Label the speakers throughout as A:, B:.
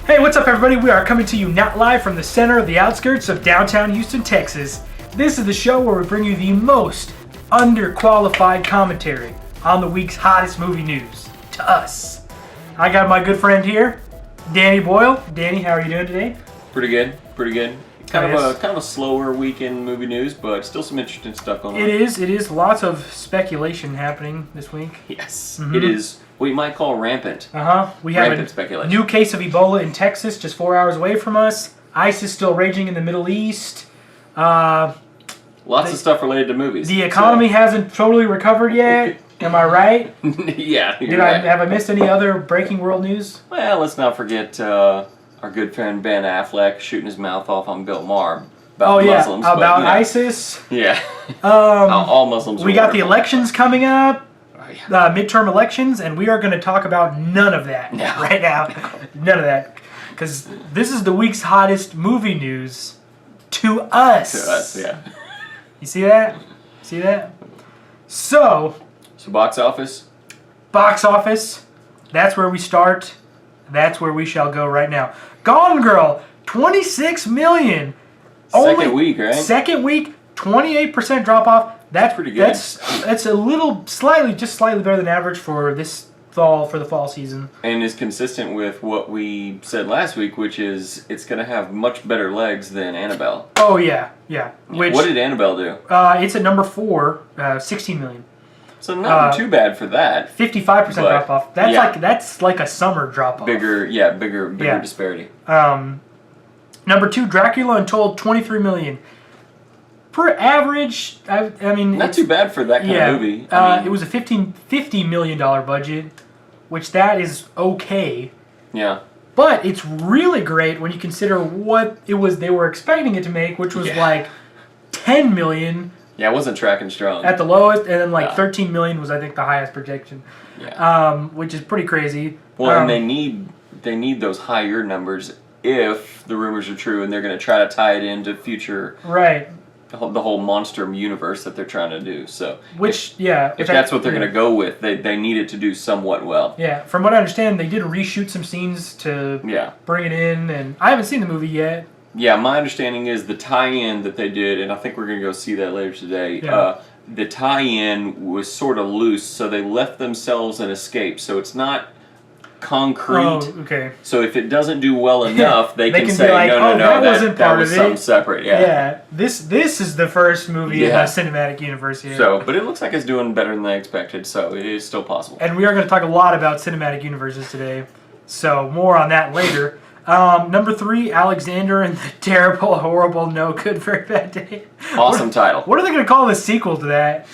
A: Hey, what's up, everybody? We are coming to you not live from the center of the outskirts of downtown Houston, Texas. This is the show where we bring you the most underqualified commentary on the week's hottest movie news to us. I got my good friend here, Danny Boyle. Danny, how are you doing today?
B: Pretty good. Kind of a slower week in movie news, but still some interesting stuff going on.
A: It is. Lots of speculation happening this week.
B: Yes, It is what you might call rampant.
A: We have
B: rampant
A: a
B: speculation.
A: new case of Ebola in Texas, just 4 hours away from us. ISIS still raging in the Middle East.
B: Lots of stuff related to movies.
A: The economy hasn't totally recovered yet. Am I right?
B: Yeah,
A: Have I missed any other breaking world news?
B: Well, let's not forget our good friend Ben Affleck shooting his mouth off on Bill Maher about Muslims.
A: About ISIS.
B: Yeah. All Muslims.
A: We got the elections coming up.
B: Oh, yeah.
A: Midterm elections, and we are going to talk about none of that right now. None of that. Because this is the week's hottest movie news to us.
B: To us, yeah.
A: You see that? So
B: box office?
A: Box office. That's where we start. That's where we shall go right now. Gone Girl, 26 million.
B: Second week, right?
A: Second week, 28% drop off. That's
B: pretty good.
A: That's a little slightly better than average for this fall, for the fall season.
B: And is consistent with what we said last week, which is it's going to have much better legs than Annabelle.
A: Oh yeah.
B: What did Annabelle do?
A: It's at number 4, 16 million.
B: So not too bad for that.
A: 55% drop off. That's like a summer drop off.
B: Bigger disparity.
A: Number 2, Dracula Untold, 23 million. Per average, I mean,
B: not too bad for that kind of movie.
A: It was a $50 million budget, which that is okay.
B: Yeah.
A: But it's really great when you consider what it was they were expecting it to make, which was like 10 million.
B: Yeah, it wasn't tracking strong.
A: At the lowest, and then 13 million was, I think, the highest projection.
B: Yeah.
A: Which is pretty crazy.
B: Well, and they need those higher numbers if the rumors are true, and they're going to try to tie it into future.
A: Right.
B: The whole monster universe that they're trying to do. So
A: if
B: that's what they're going to go with, they need it to do somewhat well.
A: Yeah, from what I understand, they did reshoot some scenes to bring it in, and I haven't seen the movie yet.
B: Yeah, my understanding is the tie-in that they did, and I think we're going to go see that later today. Yeah. The tie-in was sort of loose, so they left themselves an escape. So it's not concrete.
A: Oh, okay.
B: So if it doesn't do well enough, they can say,
A: like,
B: no,
A: that wasn't part
B: was
A: of
B: something
A: it.
B: Separate. Yeah.
A: Yeah. This is the first movie in the cinematic universe here.
B: So, but it looks like it's doing better than I expected, so it is still possible.
A: And we are going to talk a lot about cinematic universes today, so more on that later. Number 3, Alexander and the Terrible, Horrible, No Good, Very Bad Day.
B: Awesome title.
A: What are they going to call the sequel to that?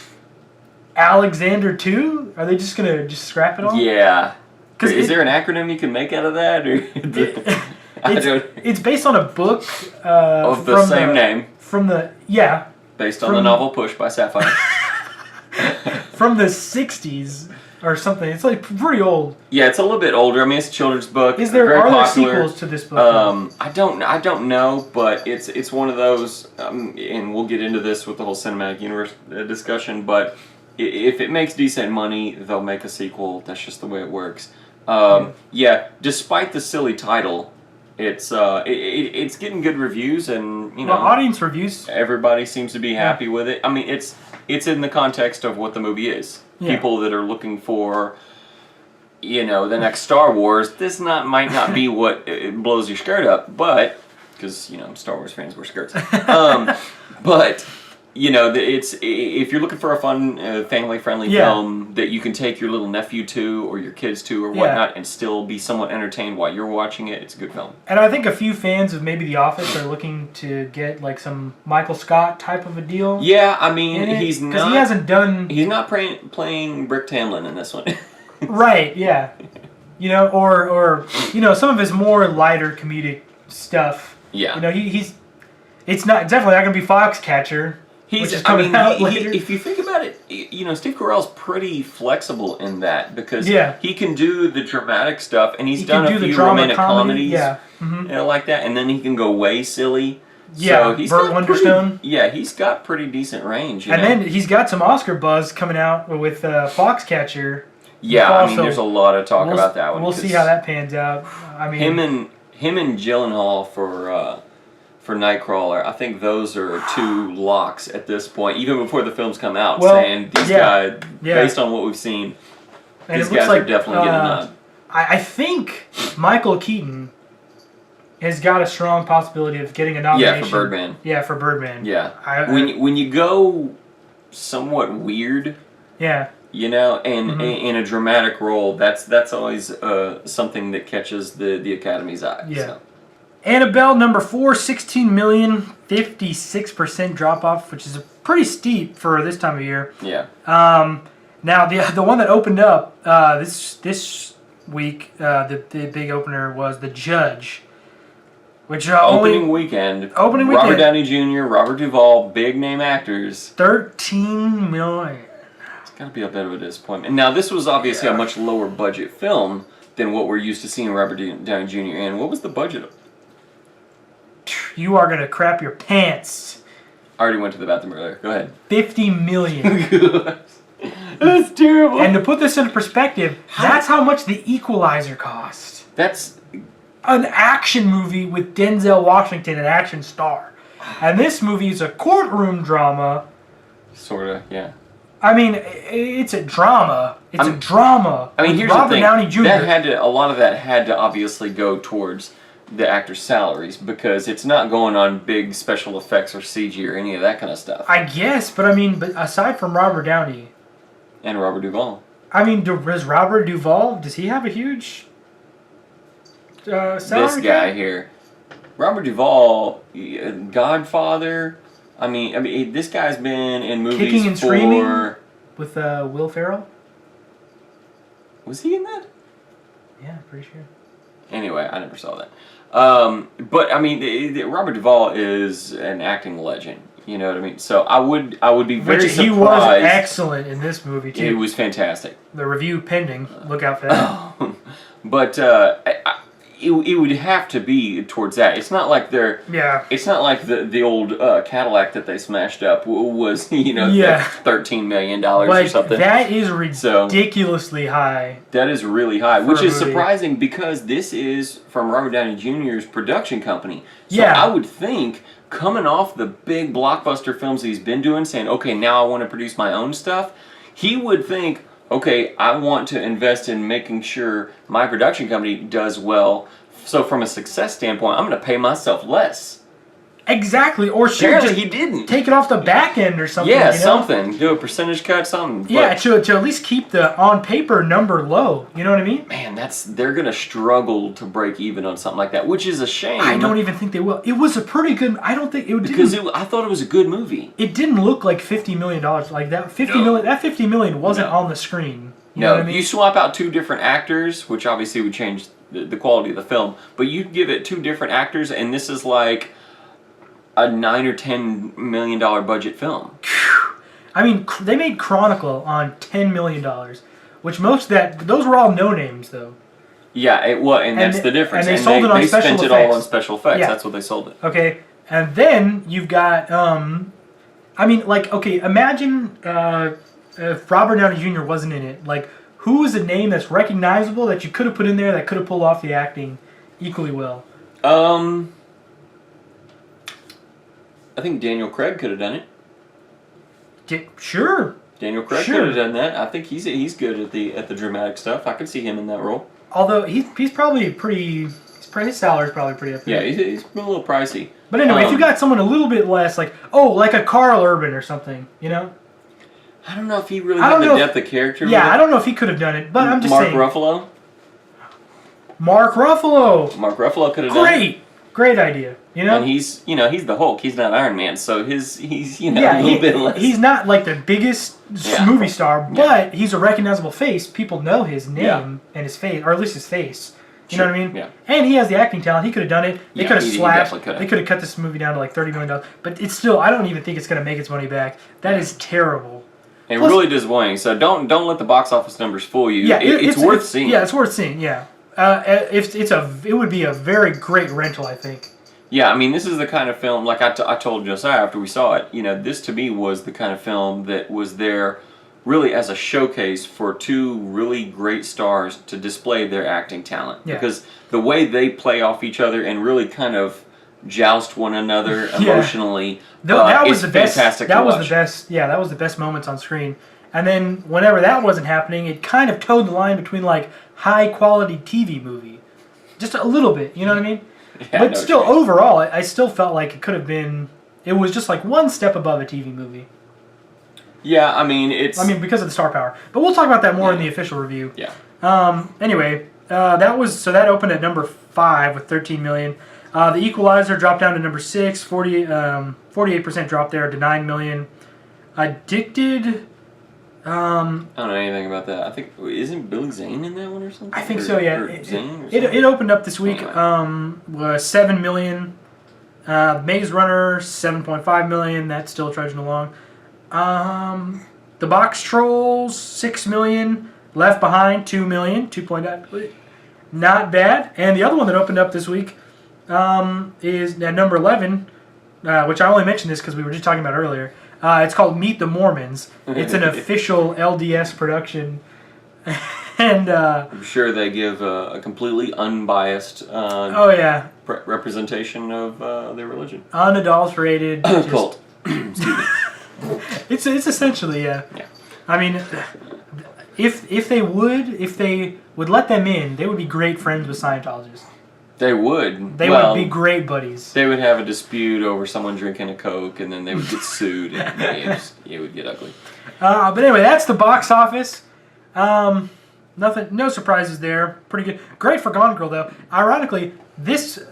A: Alexander 2? Are they just going to scrap it all?
B: Yeah. Is there an acronym you can make out of that? Or
A: it's based on a book
B: of the same name.
A: Based
B: on the novel Push by Sapphire.
A: From the 60s or something. It's like pretty old.
B: Yeah, it's a little bit older. I mean, it's a children's book.
A: Are there sequels to this book?
B: I don't know, but it's one of those, and we'll get into this with the whole cinematic universe discussion. But if it makes decent money, they'll make a sequel. That's just the way it works. Despite the silly title, it's getting good reviews, and
A: audience reviews.
B: Everybody seems to be happy with it. I mean, it's in the context of what the movie is. Yeah. People that are looking for, the next Star Wars. This might not be what it blows your skirt up, but because Star Wars fans wear skirts. But it's if you're looking for a fun, family-friendly film that you can take your little nephew to or your kids to or whatnot and still be somewhat entertained while you're watching it, it's a good film.
A: And I think a few fans of maybe The Office are looking to get like some Michael Scott type of a deal.
B: Yeah, I mean, he's not playing Brick Tamlin in this one.
A: Right, yeah. Or some of his more lighter comedic stuff.
B: Yeah.
A: It's definitely not going to be Foxcatcher.
B: If you think about it, Steve Carell's pretty flexible in that because he can do the dramatic stuff, and he's done a few romantic comedies, like that, and then he can go way silly.
A: Yeah, so Burt Wonderstone.
B: He's got pretty decent range.
A: And then he's got some Oscar buzz coming out with Foxcatcher.
B: Yeah, I mean, there's a lot of talk about that one.
A: We'll see how that pans out. I mean,
B: him and Gyllenhaal for Nightcrawler, I think those are two locks at this point, even before the films come out, saying these guys, based on what we've seen,
A: and
B: these guys are definitely getting a nod.
A: I think Michael Keaton has got a strong possibility of getting a nomination.
B: Yeah, for Birdman.
A: Yeah, for Birdman.
B: Yeah. When you go somewhat weird, you know, and in a dramatic role, that's always something that catches the Academy's eye.
A: Yeah.
B: So.
A: Annabelle number 4, 16 million, 56% drop off, which is pretty steep for this time of year.
B: Yeah.
A: Now the one that opened up this week, the big opener was The Judge, which
B: opening weekend. Robert Downey Jr., Robert Duvall, big name actors.
A: 13 million.
B: It's gotta be a bit of a disappointment. Now this was obviously a much lower budget film than what we're used to seeing Robert Downey Jr. in. What was the budget?
A: You are gonna crap your pants.
B: I already went to the bathroom earlier. Go ahead.
A: 50 million.
B: That's terrible.
A: And to put this into perspective, that's how much The Equalizer cost.
B: That's
A: an action movie with Denzel Washington, an action star. And this movie is a courtroom drama.
B: Sorta, yeah.
A: I mean, it's a drama. It's a drama.
B: I mean, here's
A: Robert
B: the thing.
A: Downey Jr.
B: A lot of that had to obviously go towards the actors' salaries because it's not going on big special effects or CG or any of that kind of stuff.
A: I guess, but aside from Robert Downey
B: and Robert Duvall,
A: I mean, does Robert Duvall? Does he have a huge salary?
B: This guy here, Robert Duvall, Godfather. I mean, this guy's been in movies
A: Kicking and Screaming with Will Ferrell.
B: Was he in that?
A: Yeah, pretty sure.
B: Anyway, I never saw that. But I mean, Robert Duvall is an acting legend. You know what I mean? So I would be very surprised.
A: He was excellent in this movie too.
B: He was fantastic.
A: The review pending. Look out for that.
B: But it would have to be towards that. It's not like they're.
A: Yeah.
B: It's not like the old Cadillac that they smashed up was $13 million or something.
A: That is ridiculously high.
B: That is really high, which is surprising because this is from Robert Downey Jr.'s production company. So I would think coming off the big blockbuster films he's been doing, saying, okay, now I want to produce my own stuff, he would think, okay, I want to invest in making sure my production company does well. So from a success standpoint, I'm going to pay myself less.
A: Exactly. Or
B: apparently he didn't.
A: Take it off the back end or something.
B: Yeah, something. Do a percentage cut, something.
A: Yeah, to at least keep the on paper number low. You know what I mean?
B: Man, they're going to struggle to break even on something like that, which is a shame.
A: I don't even think they will. It was a pretty good. I don't think it would.
B: Because I thought it was a good movie.
A: It didn't look like $50 million like that. That $50 million wasn't on the screen. You know what I mean?
B: You swap out two different actors, which obviously would change the quality of the film, but you give it two different actors, and this is like a $9 or $10 million budget film.
A: I mean, they made Chronicle on $10 million, which those were all no names though.
B: Yeah, it was, and that's the difference.
A: And they sold it on special effects.
B: They spent it all on special effects. Yeah. That's what they sold it.
A: Okay, and then you've got, imagine if Robert Downey Jr. wasn't in it. Like, who is a name that's recognizable that you could have put in there that could have pulled off the acting equally well?
B: I think Daniel Craig could have done it.
A: Sure.
B: Daniel Craig could have done that. I think he's good at the dramatic stuff. I could see him in that role.
A: Although he's probably pretty. His salary's probably pretty up there.
B: Yeah, he's a little pricey.
A: But anyway, if you got someone a little bit less, like a Carl Urban or something, you know.
B: I don't know if he really had the depth of character.
A: Yeah, I don't know if he could have done it, but I'm just saying.
B: Mark Ruffalo.
A: Mark Ruffalo
B: could have done it.
A: Great idea. You know,
B: and he's the Hulk. He's not Iron Man, so he's a little bit less.
A: He's not like the biggest movie star, but he's a recognizable face. People know his name and his face, or at least his face. You know what I mean?
B: Yeah.
A: And he has the acting talent. He could have done it. They could have slapped.
B: They
A: could have cut this movie down to like $30 million. But it's still, I don't even think it's going to make its money back. That is terrible.
B: And really disappointing. So don't let the box office numbers fool you.
A: Yeah,
B: it's worth seeing.
A: Yeah, it's worth seeing. Yeah. It would be a very great rental, I think.
B: Yeah, I mean, this is the kind of film, like I told Josiah after we saw it, this to me was the kind of film that was there really as a showcase for two really great stars to display their acting talent.
A: Yeah.
B: Because the way they play off each other and really kind of joust one another emotionally
A: that was
B: is
A: the best.
B: fantastic
A: That
B: to
A: was
B: watch.
A: the best. Yeah, that was the best moments on screen. And then whenever that wasn't happening, it kind of towed the line between like high quality TV movie, just a little bit. You know what I mean?
B: Yeah,
A: But
B: no
A: still,
B: shame.
A: overall, I still felt like it could have been. It was just like one step above a TV movie.
B: Yeah, I mean, it's...
A: I mean, because of the star power. But we'll talk about that more in the official review.
B: Yeah.
A: Anyway, that opened at number 5 with 13 million. The Equalizer dropped down to number 6, 48% drop there to 9 million. Addicted.
B: I don't know anything about that. I think isn't Billy Zane in that one or something?
A: I think so. Yeah.
B: It
A: Opened up this week.
B: Anyway.
A: Was 7 million. Maze Runner 7.5 million. That's still trudging along. The Box Trolls 6 million. Left Behind 2 million. 2.9. Not bad. And the other one that opened up this week is at number 11, which I only mentioned this because we were just talking about earlier. It's called Meet the Mormons. It's an official LDS production. And
B: I'm sure they give a completely unbiased representation of their religion.
A: Unadulterated.
B: Cult.
A: It's essentially
B: Yeah.
A: I mean, if they would let them in, they would be great friends with Scientologists.
B: They would.
A: They would be great buddies.
B: They would have a dispute over someone drinking a Coke, and then they would get sued, and it would get ugly.
A: But anyway, that's the box office. Nothing, no surprises there. Pretty good. Great for Gone Girl though. Ironically, this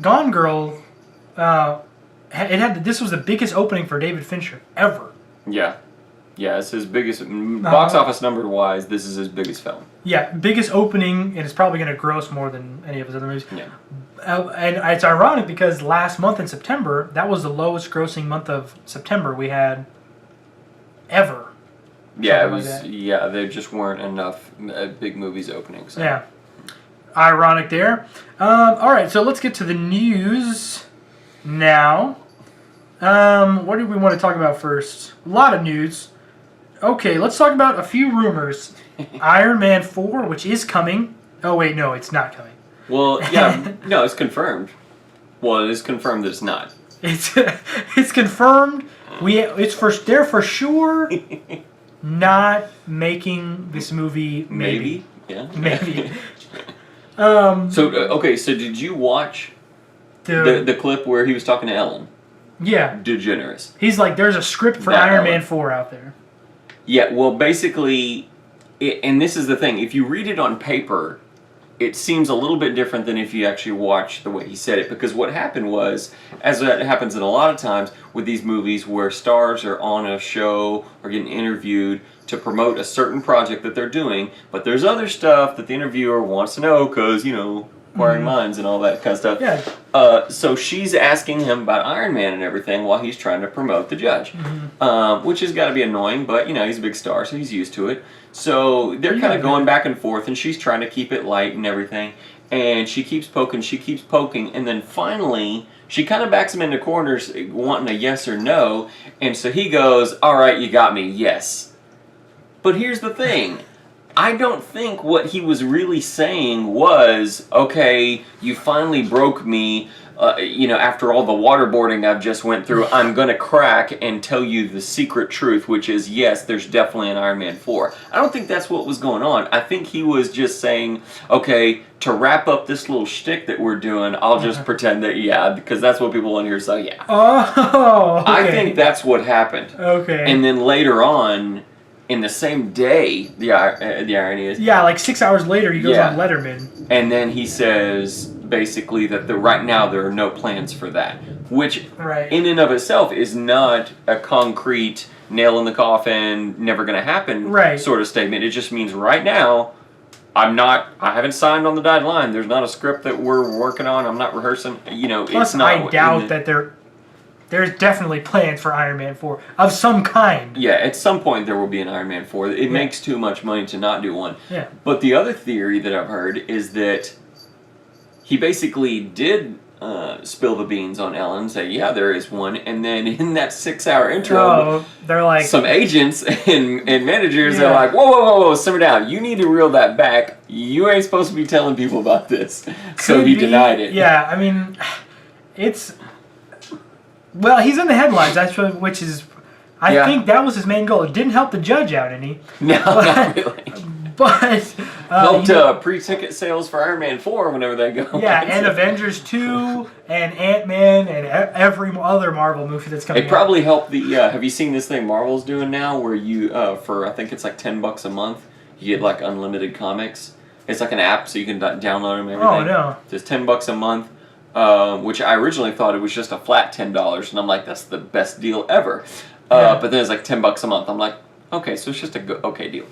A: Gone Girl, this was the biggest opening for David Fincher ever.
B: Yeah. Yeah, it's his biggest box office number wise. This is his biggest film.
A: Yeah, biggest opening, and it's probably going to gross more than any of his other movies.
B: Yeah.
A: And it's ironic because last month in September, that was the lowest grossing month of September we had ever.
B: Yeah,
A: Something like that.
B: Yeah, there just weren't enough big movies opening. So.
A: Yeah, ironic there. All right, so let's get to the news now. What do we want to talk about first? A lot of news. Okay, let's talk about a few rumors. Iron Man 4, which is coming. Oh, wait, no, it's not coming.
B: Well, yeah, no, it's confirmed. Well, it is confirmed that it's not.
A: It's confirmed. They're for sure not making this movie. Maybe.
B: Yeah.
A: Maybe.
B: So did you watch the clip where he was talking to Ellen?
A: Yeah.
B: DeGeneres.
A: He's like, there's a script for Iron Man 4 out there.
B: Yeah, well, basically, and this is the thing, if you read it on paper, it seems a little bit different than if you actually watch the way he said it, because what happened was, as that happens in a lot of times with these movies where stars are on a show or getting interviewed to promote a certain project that they're doing, but there's other stuff that the interviewer wants to know because, inquiring minds and all that kind of stuff.
A: Yeah.
B: So she's asking him about Iron Man and everything while he's trying to promote The Judge, which has got to be annoying, but he's a big star, so he's used to it. So they're kind of going back and forth, and she's trying to keep it light and everything, and she keeps poking, and then finally she kind of backs him into corners wanting a yes or no, and so he goes, "All right, you got me, yes." But here's the thing. I don't think what he was really saying was, okay, you finally broke me, after all the waterboarding I've just went through, I'm going to crack and tell you the secret truth, which is, yes, there's definitely an Iron Man 4. I don't think that's what was going on. I think he was just saying, okay, to wrap up this little shtick that we're doing, I'll just pretend that, because that's what people want to hear, so yeah.
A: Oh, okay.
B: I think that's what happened.
A: Okay.
B: And then later on, in the same day, the irony is...
A: Yeah, like 6 hours later, he goes on Letterman.
B: And then he says, basically, that right now there are no plans for that. Which, in and of itself, is not a concrete, nail in the coffin, never going to happen sort of statement. It just means right now, I haven't signed on the dotted line. There's not a script that we're working on. I'm not rehearsing.
A: Plus,
B: it's not...
A: I doubt that there's definitely plans for Iron Man 4 of some kind.
B: Yeah, at some point there will be an Iron Man 4. It makes too much money to not do one.
A: Yeah.
B: But the other theory that I've heard is that he basically did spill the beans on Ellen and say, yeah, there is one. And then in that 6-hour intro,
A: they're like...
B: some agents and managers are like, whoa, simmer down. You need to reel that back. You ain't supposed to be telling people about this. So he denied it.
A: Yeah, I mean, it's... Well, he's in the headlines, actually, which is... I think that was his main goal. It didn't help the judge out any.
B: No, not really.
A: But...
B: helped pre-ticket sales for Iron Man 4 whenever they go.
A: Yeah, and Avengers 2, and Ant-Man, and every other Marvel movie that's coming out.
B: It probably helped the... have you seen this thing Marvel's doing now where you, for I think it's like $10 a month, you get like unlimited comics? It's like an app so you can download them and everything.
A: Oh, no.
B: It's $10 a month, which I originally thought it was just a flat $10, and I'm like, that's the best deal ever. But then it's like $10 a month. I'm like, okay, so it's just a okay deal.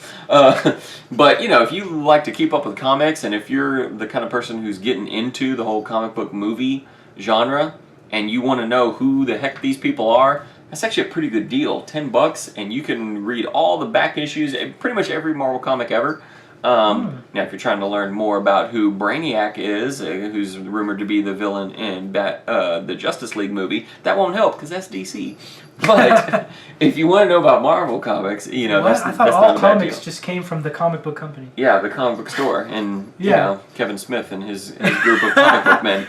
B: But, you know, if you like to keep up with comics, and if you're the kind of person who's getting into the whole comic book movie genre, and you want to know who the heck these people are, that's actually a pretty good deal. $10, and you can read all the back issues, pretty much every Marvel comic ever. Now, if you're trying to learn more about who Brainiac is, who's rumored to be the villain in the Justice League movie, that won't help because that's DC. But if you want to know about Marvel comics, you know,
A: I thought all comics just came from the comic book company.
B: Yeah, the comic book store, and you know, Kevin Smith and his group of comic book men.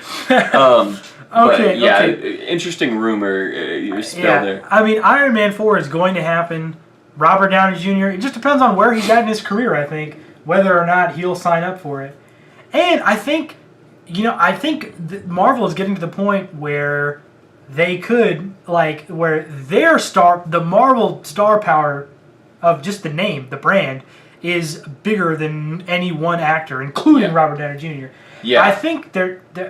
B: Interesting rumor you spilled there.
A: I mean, Iron Man 4 is going to happen. Robert Downey Jr. It just depends on where he's at in his career, I think, whether or not he'll sign up for it. And I think, Marvel is getting to the point where they could, where the Marvel star power of just the name, the brand, is bigger than any one actor, including Robert Downey Jr.
B: Yeah.
A: I think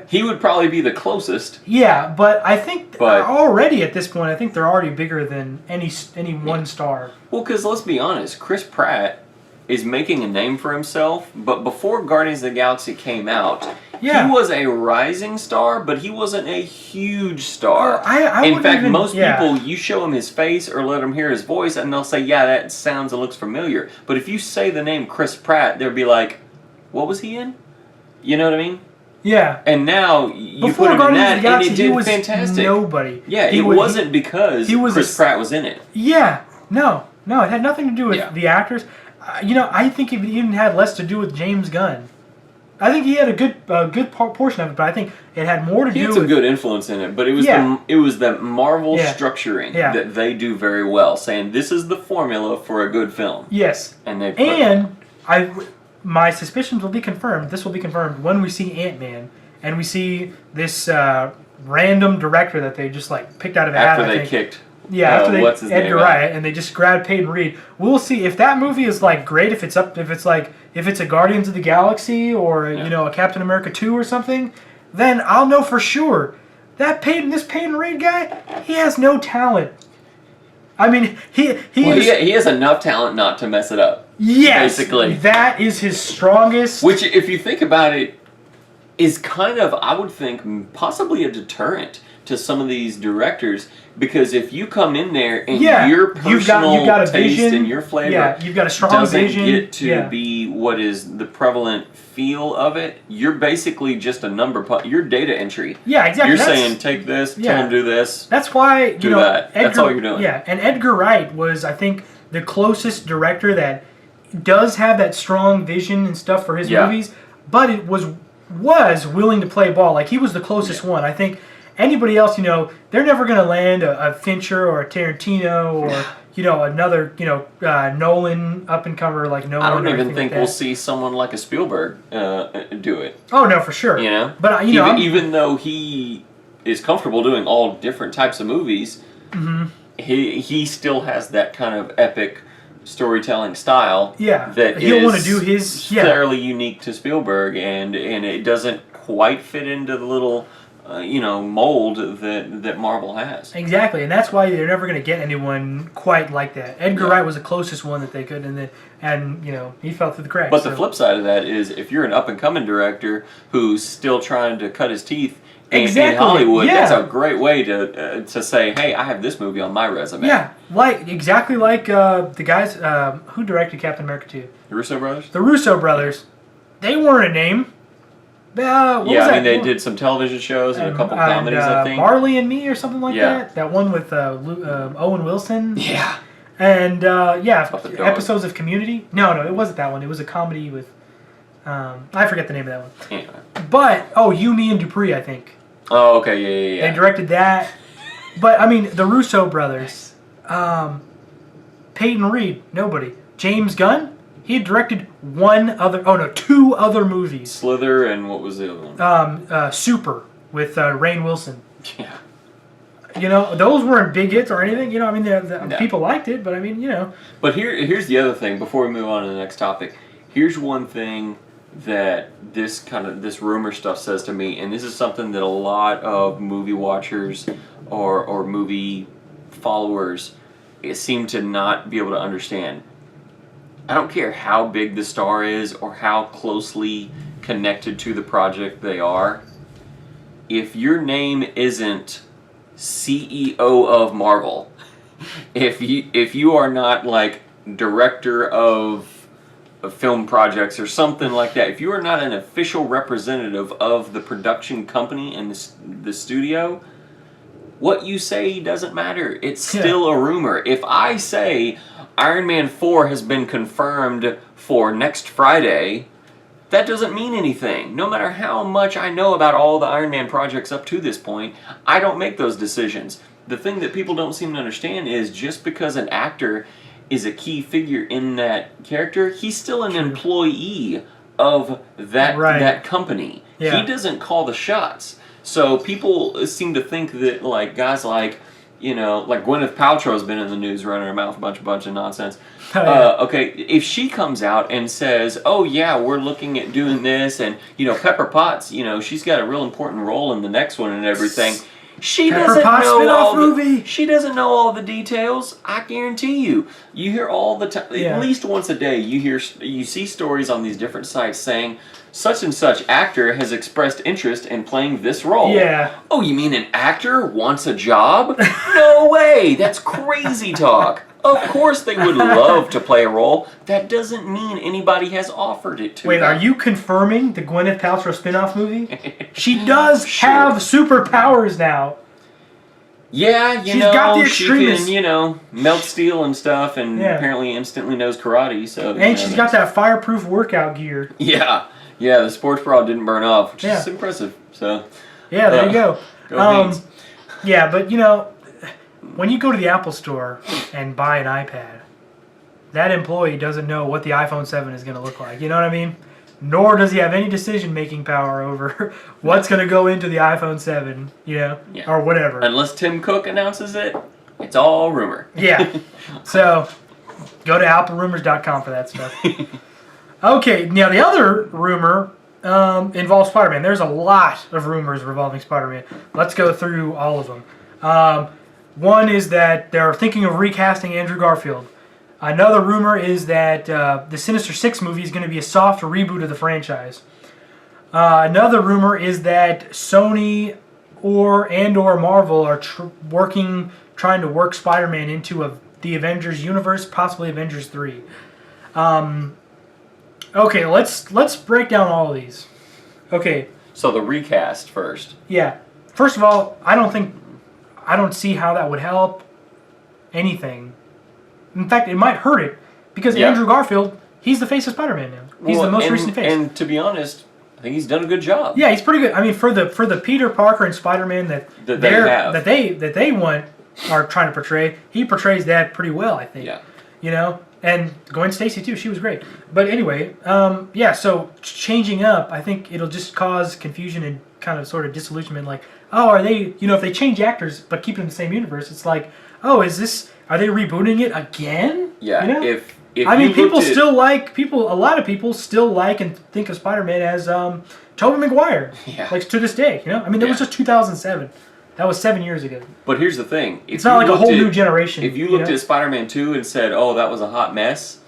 B: he would probably be the closest.
A: Yeah, but I think already at this point, I think they're already bigger than any one star.
B: Well, because let's be honest, Chris Pratt is making a name for himself, but before Guardians of the Galaxy came out, he was a rising star, but he wasn't a huge star. In fact, most people, you show them his face or let them hear his voice, and they'll say, yeah, that sounds and looks familiar. But if you say the name Chris Pratt, they'll be like, what was he in? You know what I mean?
A: Yeah.
B: And now you put him in that, and it did fantastic.
A: Nobody.
B: Yeah, it wasn't because Chris Pratt was in it.
A: Yeah. No, it had nothing to do with the actors. I think it even had less to do with James Gunn. I think he had a good portion of it, but I think it had more to do with... He had some
B: good influence in it, but it was the Marvel structuring that they do very well, saying this is the formula for a good film.
A: Yes.
B: And
A: my suspicions will be confirmed. This will be confirmed when we see Ant-Man, and we see this random director that they just picked out of a hat.
B: After they kicked...
A: Yeah, after they Edgar Wright, and they just grabbed Peyton Reed. We'll see if that movie is great. If it's a Guardians of the Galaxy or a Captain America 2 or something, then I'll know for sure that this Peyton Reed guy, he has no talent. I mean, he
B: has enough talent not to mess it up.
A: Yes,
B: basically,
A: that is his strongest.
B: Which, if you think about it, is kind of, I would think, possibly a deterrent to some of these directors, because if you come in there and your personal
A: you've got a
B: taste
A: vision,
B: and your flavor
A: you've got a strong vision,
B: get to be what is the prevalent feel of it, you're basically just a number. You're data entry.
A: Yeah, exactly.
B: You're saying take this, tell them do this.
A: That's why
B: do that. That's all you're doing.
A: Yeah, and Edgar Wright was, I think, the closest director that does have that strong vision and stuff for his movies, but it was willing to play ball. He was the closest one. I think anybody else, they're never going to land a Fincher or a Tarantino or, another, Nolan, up-and-comer like Nolan.
B: I don't even think we'll see someone like a Spielberg do it.
A: Oh, no, for sure. But,
B: even though he is comfortable doing all different types of movies, he still has that kind of epic storytelling style.
A: Yeah,
B: that
A: he'll want to do his
B: fairly unique to Spielberg, and it doesn't quite fit into the little mold that Marvel has.
A: Exactly, and that's why they're never going to get anyone quite like that. Edgar Wright was the closest one that they could, and he fell through the cracks.
B: But the flip side of that is, if you're an up and coming director who's still trying to cut his teeth in Hollywood, that's a great way to say, hey, I have this movie on my resume.
A: Yeah, exactly like the guys who directed Captain America 2.
B: The Russo brothers?
A: The Russo brothers. They weren't a name.
B: They did some television shows and a couple comedies, I think.
A: Marley and Me or something like that. That one with Owen Wilson.
B: Yeah.
A: And episodes of Community. No, it wasn't that one. It was a comedy with. I forget the name of that one.
B: Anyway.
A: But You, Me, and Dupree, I think.
B: Oh, okay, yeah.
A: They directed that. But I mean, the Russo brothers, Peyton Reed, nobody. James Gunn, he had directed two other movies.
B: Slither and what was the other one?
A: Super with Rainn Wilson.
B: Yeah.
A: Those weren't big hits or anything. People liked it, but I mean.
B: But here's the other thing. Before we move on to the next topic, here's one thing that this rumor stuff says to me, and this is something that a lot of movie watchers or movie followers seem to not be able to understand. I don't care how big the star is or how closely connected to the project they are. If your name isn't CEO of Marvel, if you are not like director of film projects or something like that, if you are not an official representative of the production company and the studio, what you say doesn't matter. It's still a rumor. If I say Iron Man 4 has been confirmed for next Friday, that doesn't mean anything. No matter how much I know about all the Iron Man projects up to this point, I don't make those decisions. The thing that people don't seem to understand is just because an actor is a key figure in that character, he's still an employee of that company. Yeah. He doesn't call the shots. So people seem to think that like guys like Gwyneth Paltrow's been in the news running her mouth a bunch of nonsense. Oh, yeah. Okay, if she comes out and says, "Oh yeah, we're looking at doing this," and Pepper Potts, she's got a real important role in the next one and everything. She doesn't know all the details. I guarantee you. You hear all the time, at least once a day. You see stories on these different sites saying such and such actor has expressed interest in playing this role.
A: Yeah.
B: Oh, you mean an actor wants a job? No way. That's crazy talk. Of course they would love to play a role. That doesn't mean anybody has offered it to them.
A: Wait, are you confirming the Gwyneth Paltrow spin-off movie? She does have superpowers now.
B: Yeah, she's got the extremist. She can, melt steel and stuff, and apparently instantly knows karate. So
A: and she's got that fireproof workout gear.
B: Yeah, the sports bra didn't burn off, which is impressive. So
A: yeah, there you go.
B: Beans.
A: Yeah, but when you go to the Apple Store and buy an iPad, that employee doesn't know what the iPhone 7 is going to look like. You know what I mean? Nor does he have any decision-making power over what's going to go into the iPhone 7, or whatever.
B: Unless Tim Cook announces it, it's all rumor.
A: Yeah. So, go to applerumors.com for that stuff. Okay, now the other rumor involves Spider-Man. There's a lot of rumors revolving Spider-Man. Let's go through all of them. One is that they're thinking of recasting Andrew Garfield. Another rumor is that the Sinister Six movie is going to be a soft reboot of the franchise. Another rumor is that Sony or Marvel are trying to work Spider-Man into the Avengers universe, possibly Avengers 3. Okay, let's break down all of these. Okay.
B: So the recast first.
A: Yeah. First of all, I don't see how that would help anything. In fact, it might hurt it because Andrew Garfield, he's the face of Spider-Man now. He's the most recent face.
B: And to be honest, I think he's done a good job.
A: Yeah, he's pretty good. I mean, for the Peter Parker and Spider-Man that they are trying to portray, he portrays that pretty well, I think.
B: Yeah.
A: And Gwen Stacy too, she was great. But anyway, so changing up, I think it'll just cause confusion and kind of sort of disillusionment. Like, oh, are they? If they change actors but keep it in the same universe, it's like, oh, are they rebooting it again?
B: Yeah. If
A: a lot of people still like and think of Spider-Man as Tobey Maguire.
B: Yeah.
A: Like to this day, I mean, that was just 2007. That was 7 years ago.
B: But here's the thing:
A: it's not like a whole new generation.
B: If you looked at Spider-Man 2 and said, "Oh, that was a hot mess,"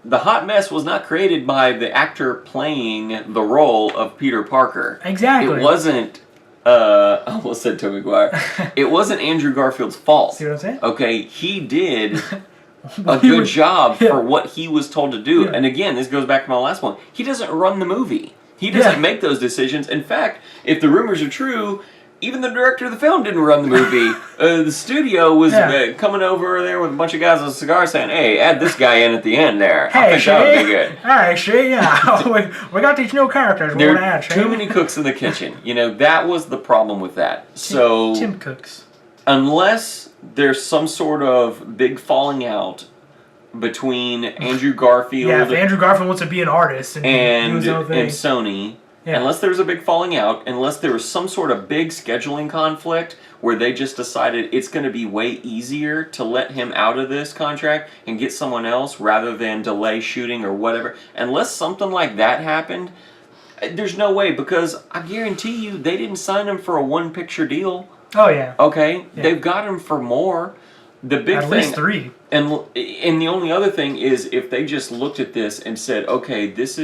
B: the hot mess was not created by the actor playing the role of Peter Parker.
A: Exactly.
B: It wasn't. I almost said Tobey Maguire. It wasn't Andrew Garfield's fault.
A: See what I'm saying?
B: Okay, he did a good job
A: yeah.
B: for what he was told to do.
A: Yeah.
B: And again, this goes back to my last one. He doesn't run the movie. He doesn't make those decisions. In fact, if the rumors are true, even the director of the film didn't run the movie. The studio was coming over there with a bunch of guys with a cigar saying, hey, add this guy in at the end there. I think that would be good.
A: Hey, Shay, yeah. we got these new characters.
B: There are too many cooks in the kitchen. You know, that was the problem with that. So
A: Tim Cooks.
B: Unless there's some sort of big falling out between Andrew Garfield
A: if Andrew Garfield wants to be an artist and
B: Sony, unless there's a big falling out, unless there was some sort of big scheduling conflict where they just decided it's going to be way easier to let him out of this contract and get someone else rather than delay shooting or whatever, unless something like that happened, there's no way, because I guarantee you they didn't sign him for a one-picture deal.
A: Oh, yeah.
B: Okay? Yeah. They've got him for more. The big
A: At
B: thing,
A: least 3.
B: And the only other thing is if they just looked at this and said, okay, this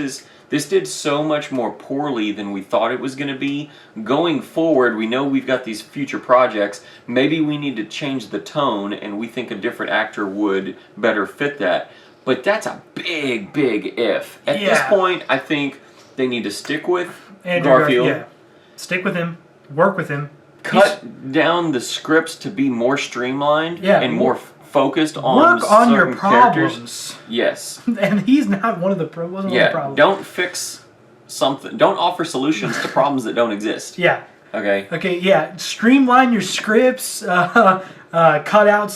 B: did so much more poorly than we thought it was going to be. Going forward, we know we've got these future projects. Maybe we need to change the tone, and we think a different actor would better fit that. But that's a big, big if. At this point, I think they need to stick with Garfield.
A: Yeah. Stick with him. Work with him.
B: Cut down the scripts to be more streamlined and more focused on
A: work on your
B: problems.
A: Characters.
B: Yes.
A: And he's not one of the one of the problems.
B: Don't fix something. Don't offer solutions to problems that don't exist.
A: Yeah.
B: Okay.
A: Okay. Yeah. Streamline your scripts. Cut out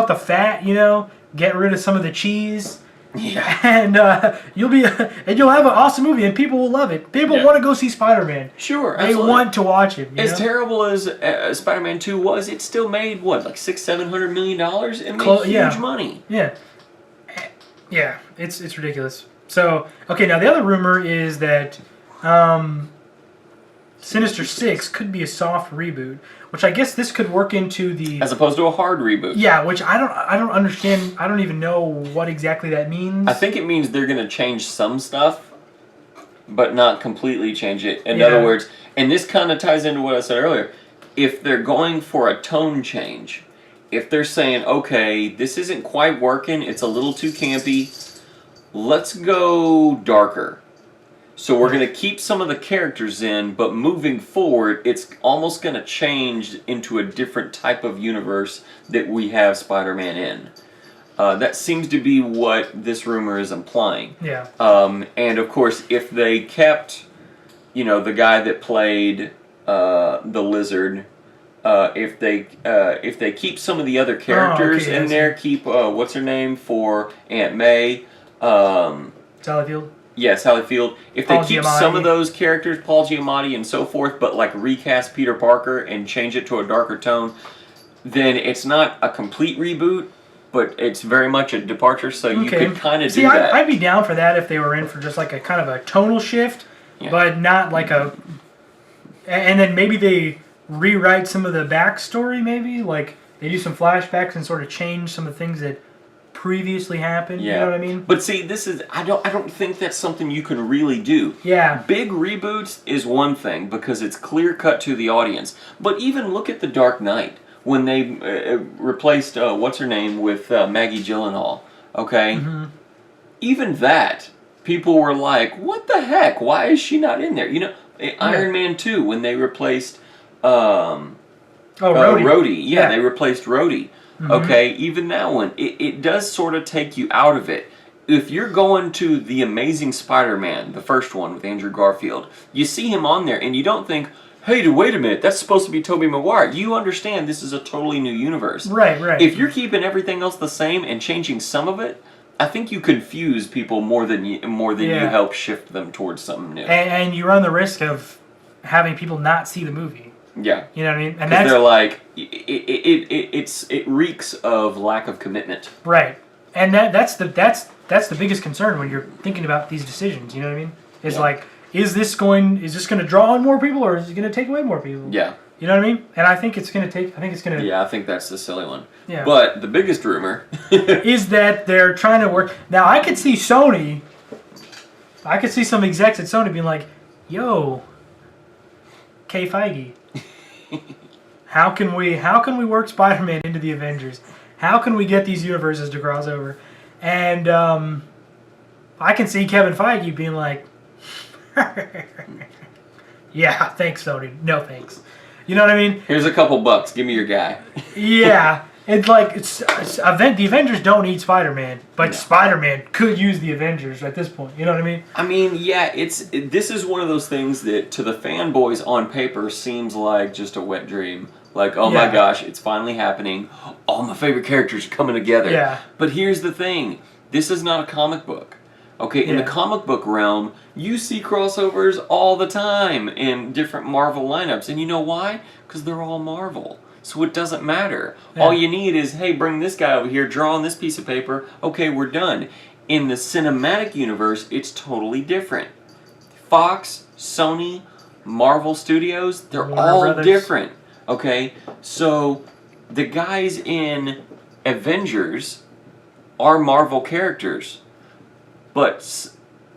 A: the fat. You know. Get rid of some of the cheese.
B: Yeah.
A: And you'll have an awesome movie, and people will love it. People want to go see Spider-Man.
B: Sure,
A: absolutely. They want to watch it.
B: As terrible as Spider-Man 2 was, it still made what, like $600-700 million? It made huge money.
A: Yeah. Yeah, it's ridiculous. So okay, now the other rumor is that Sinister 6 could be a soft reboot, which I guess this could work into the...
B: As opposed to a hard reboot.
A: Yeah, which I don't understand. I don't even know what exactly that means.
B: I think it means they're going to change some stuff, but not completely change it. In other words, and this kind of ties into what I said earlier, if they're going for a tone change, if they're saying, okay, this isn't quite working, it's a little too campy, let's go darker. So we're going to keep some of the characters in, but moving forward, it's almost going to change into a different type of universe that we have Spider-Man in. That seems to be what this rumor is implying.
A: Yeah.
B: And of course, if they kept, the guy that played the Lizard, if they keep some of the other characters in there, keep what's her name for Aunt May,
A: Sally Field.
B: Yeah, Sally Field. If they
A: Paul
B: keep
A: Giamatti.
B: some of those characters, Paul Giamatti and so forth, but like recast Peter Parker and change it to a darker tone, then it's not a complete reboot, but it's very much a departure, so you could kind of do that.
A: I'd be down for that if they were in for just like a kind of a tonal shift, but not like a... And then maybe they rewrite some of the backstory, maybe? Like, they do some flashbacks and sort of change some of the things that previously happened, you know what I mean?
B: But see, this is I don't think that's something you can really do.
A: Yeah.
B: Big reboots is one thing because it's clear cut to the audience. But even look at The Dark Knight when they replaced what's her name with Maggie Gyllenhaal. Okay, even that people were like, "What the heck? Why is she not in there?" Iron Man 2 when they replaced Rhodey. Yeah, they replaced Rhodey. Okay, even that one, it does sort of take you out of it. If you're going to The Amazing Spider-Man, the first one with Andrew Garfield, you see him on there and you don't think, hey, wait a minute, that's supposed to be Tobey Maguire. You understand this is a totally new universe.
A: Right.
B: If you're keeping everything else the same and changing some of it, I think you confuse people more than you help shift them towards something new.
A: And you run the risk of having people not see the movie.
B: Yeah.
A: You know what I mean?
B: And they're like, it reeks of lack of commitment.
A: Right. And that's the biggest concern when you're thinking about these decisions, you know what I mean? It's like, is this going to draw on more people or is it going to take away more people?
B: Yeah.
A: You know what I mean? And I think it's going to
B: Yeah, I think that's the silly one.
A: Yeah.
B: But the biggest rumor
A: is that they're trying to work. Now, I could see some execs at Sony being like, "Yo, K. Feige, how can we work Spider-Man into the Avengers?" How can we get these universes to cross over? And I can see Kevin Feige being like, yeah, thanks, Sony. No thanks. You know what I mean?
B: Here's a couple bucks. Give me your guy.
A: Yeah. It's like the Avengers don't need Spider-Man, but Spider-Man could use the Avengers at this point. You know what I mean?
B: I mean, yeah, this is one of those things that to the fanboys on paper seems like just a wet dream. Like, oh my gosh, it's finally happening. All my favorite characters are coming together.
A: Yeah.
B: But here's the thing. This is not a comic book. Okay, in the comic book realm, you see crossovers all the time in different Marvel lineups. And you know why? Because they're all Marvel. So it doesn't matter. Yeah. All you need is, hey, bring this guy over here, draw on this piece of paper. Okay, we're done. In the cinematic universe, it's totally different. Fox, Sony, Marvel Studios, they're all different. Okay, so the guys in Avengers are Marvel characters. But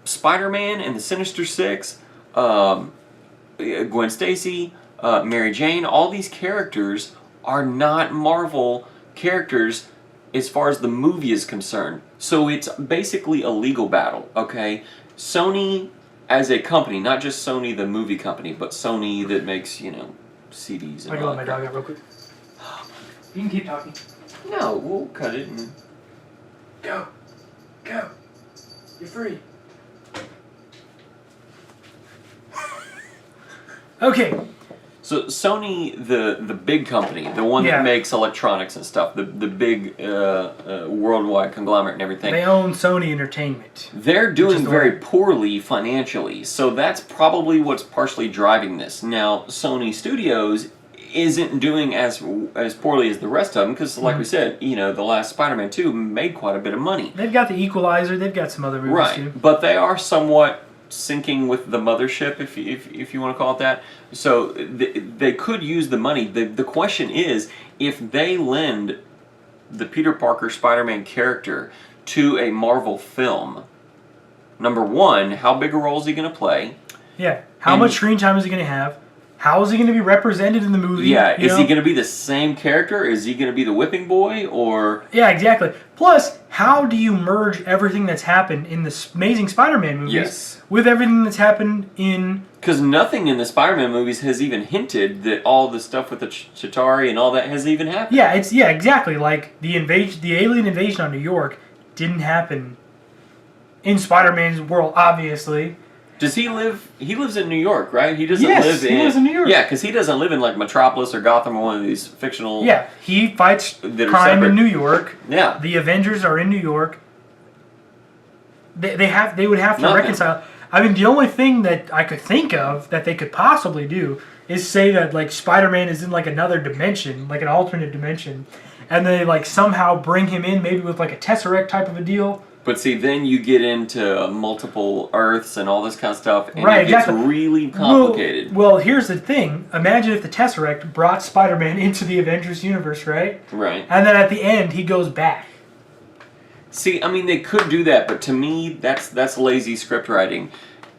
B: Spider-Man and the Sinister Six, Gwen Stacy, Mary Jane, all these characters are not Marvel characters as far as the movie is concerned. So it's basically a legal battle, okay? Sony as a company, not just Sony the movie company, but Sony that makes, you know, CDs and
A: I can let my dog out real quick. You can keep talking.
B: No, we'll cut it and...
A: Go. Go. You're free. Okay.
B: So Sony, the big company, the one that makes electronics and stuff, the big worldwide conglomerate and everything.
A: They own Sony Entertainment.
B: They're doing very poorly financially, so that's probably what's partially driving this. Now, Sony Studios isn't doing as poorly as the rest of them because, like we said, you know, the last Spider-Man 2 made quite a bit of money.
A: They've got the Equalizer. They've got some other movies too.
B: But they are somewhat syncing with the mothership, if you want to call it that. So they could use the money. The question is, if they lend the Peter Parker Spider-Man character to a Marvel film, number one, how big a role is he going to play?
A: Yeah. How much screen time is he going to have? How is he going to be represented in the movie?
B: Yeah, is he going to be the same character? Is he going to be the whipping boy? Or...
A: Yeah, exactly. Plus, how do you merge everything that's happened in the Amazing Spider-Man movies with everything that's happened in...
B: Because nothing in the Spider-Man movies has even hinted that all the stuff with the Chitauri and all that has even happened.
A: Yeah, exactly. Like, the alien invasion on New York didn't happen in Spider-Man's world, obviously.
B: Does he live? He lives in New York, right? He doesn't live in...
A: he lives in New York.
B: Yeah, because he doesn't live in, like, Metropolis or Gotham or one of these fictional...
A: Yeah, he fights crime in New York. Yeah. The Avengers are in New York. They would have to reconcile... I mean, the only thing that I could think of that they could possibly do is say that, like, Spider-Man is in, like, another dimension, like an alternate dimension, and they, like, somehow bring him in, maybe with, like, a Tesseract type of a deal.
B: But see, then you get into multiple Earths and all this kind of stuff, and it gets really complicated.
A: Well, here's the thing. Imagine if the Tesseract brought Spider-Man into the Avengers universe, right?
B: Right.
A: And then at the end, he goes back.
B: See, I mean, they could do that, but to me, that's lazy script writing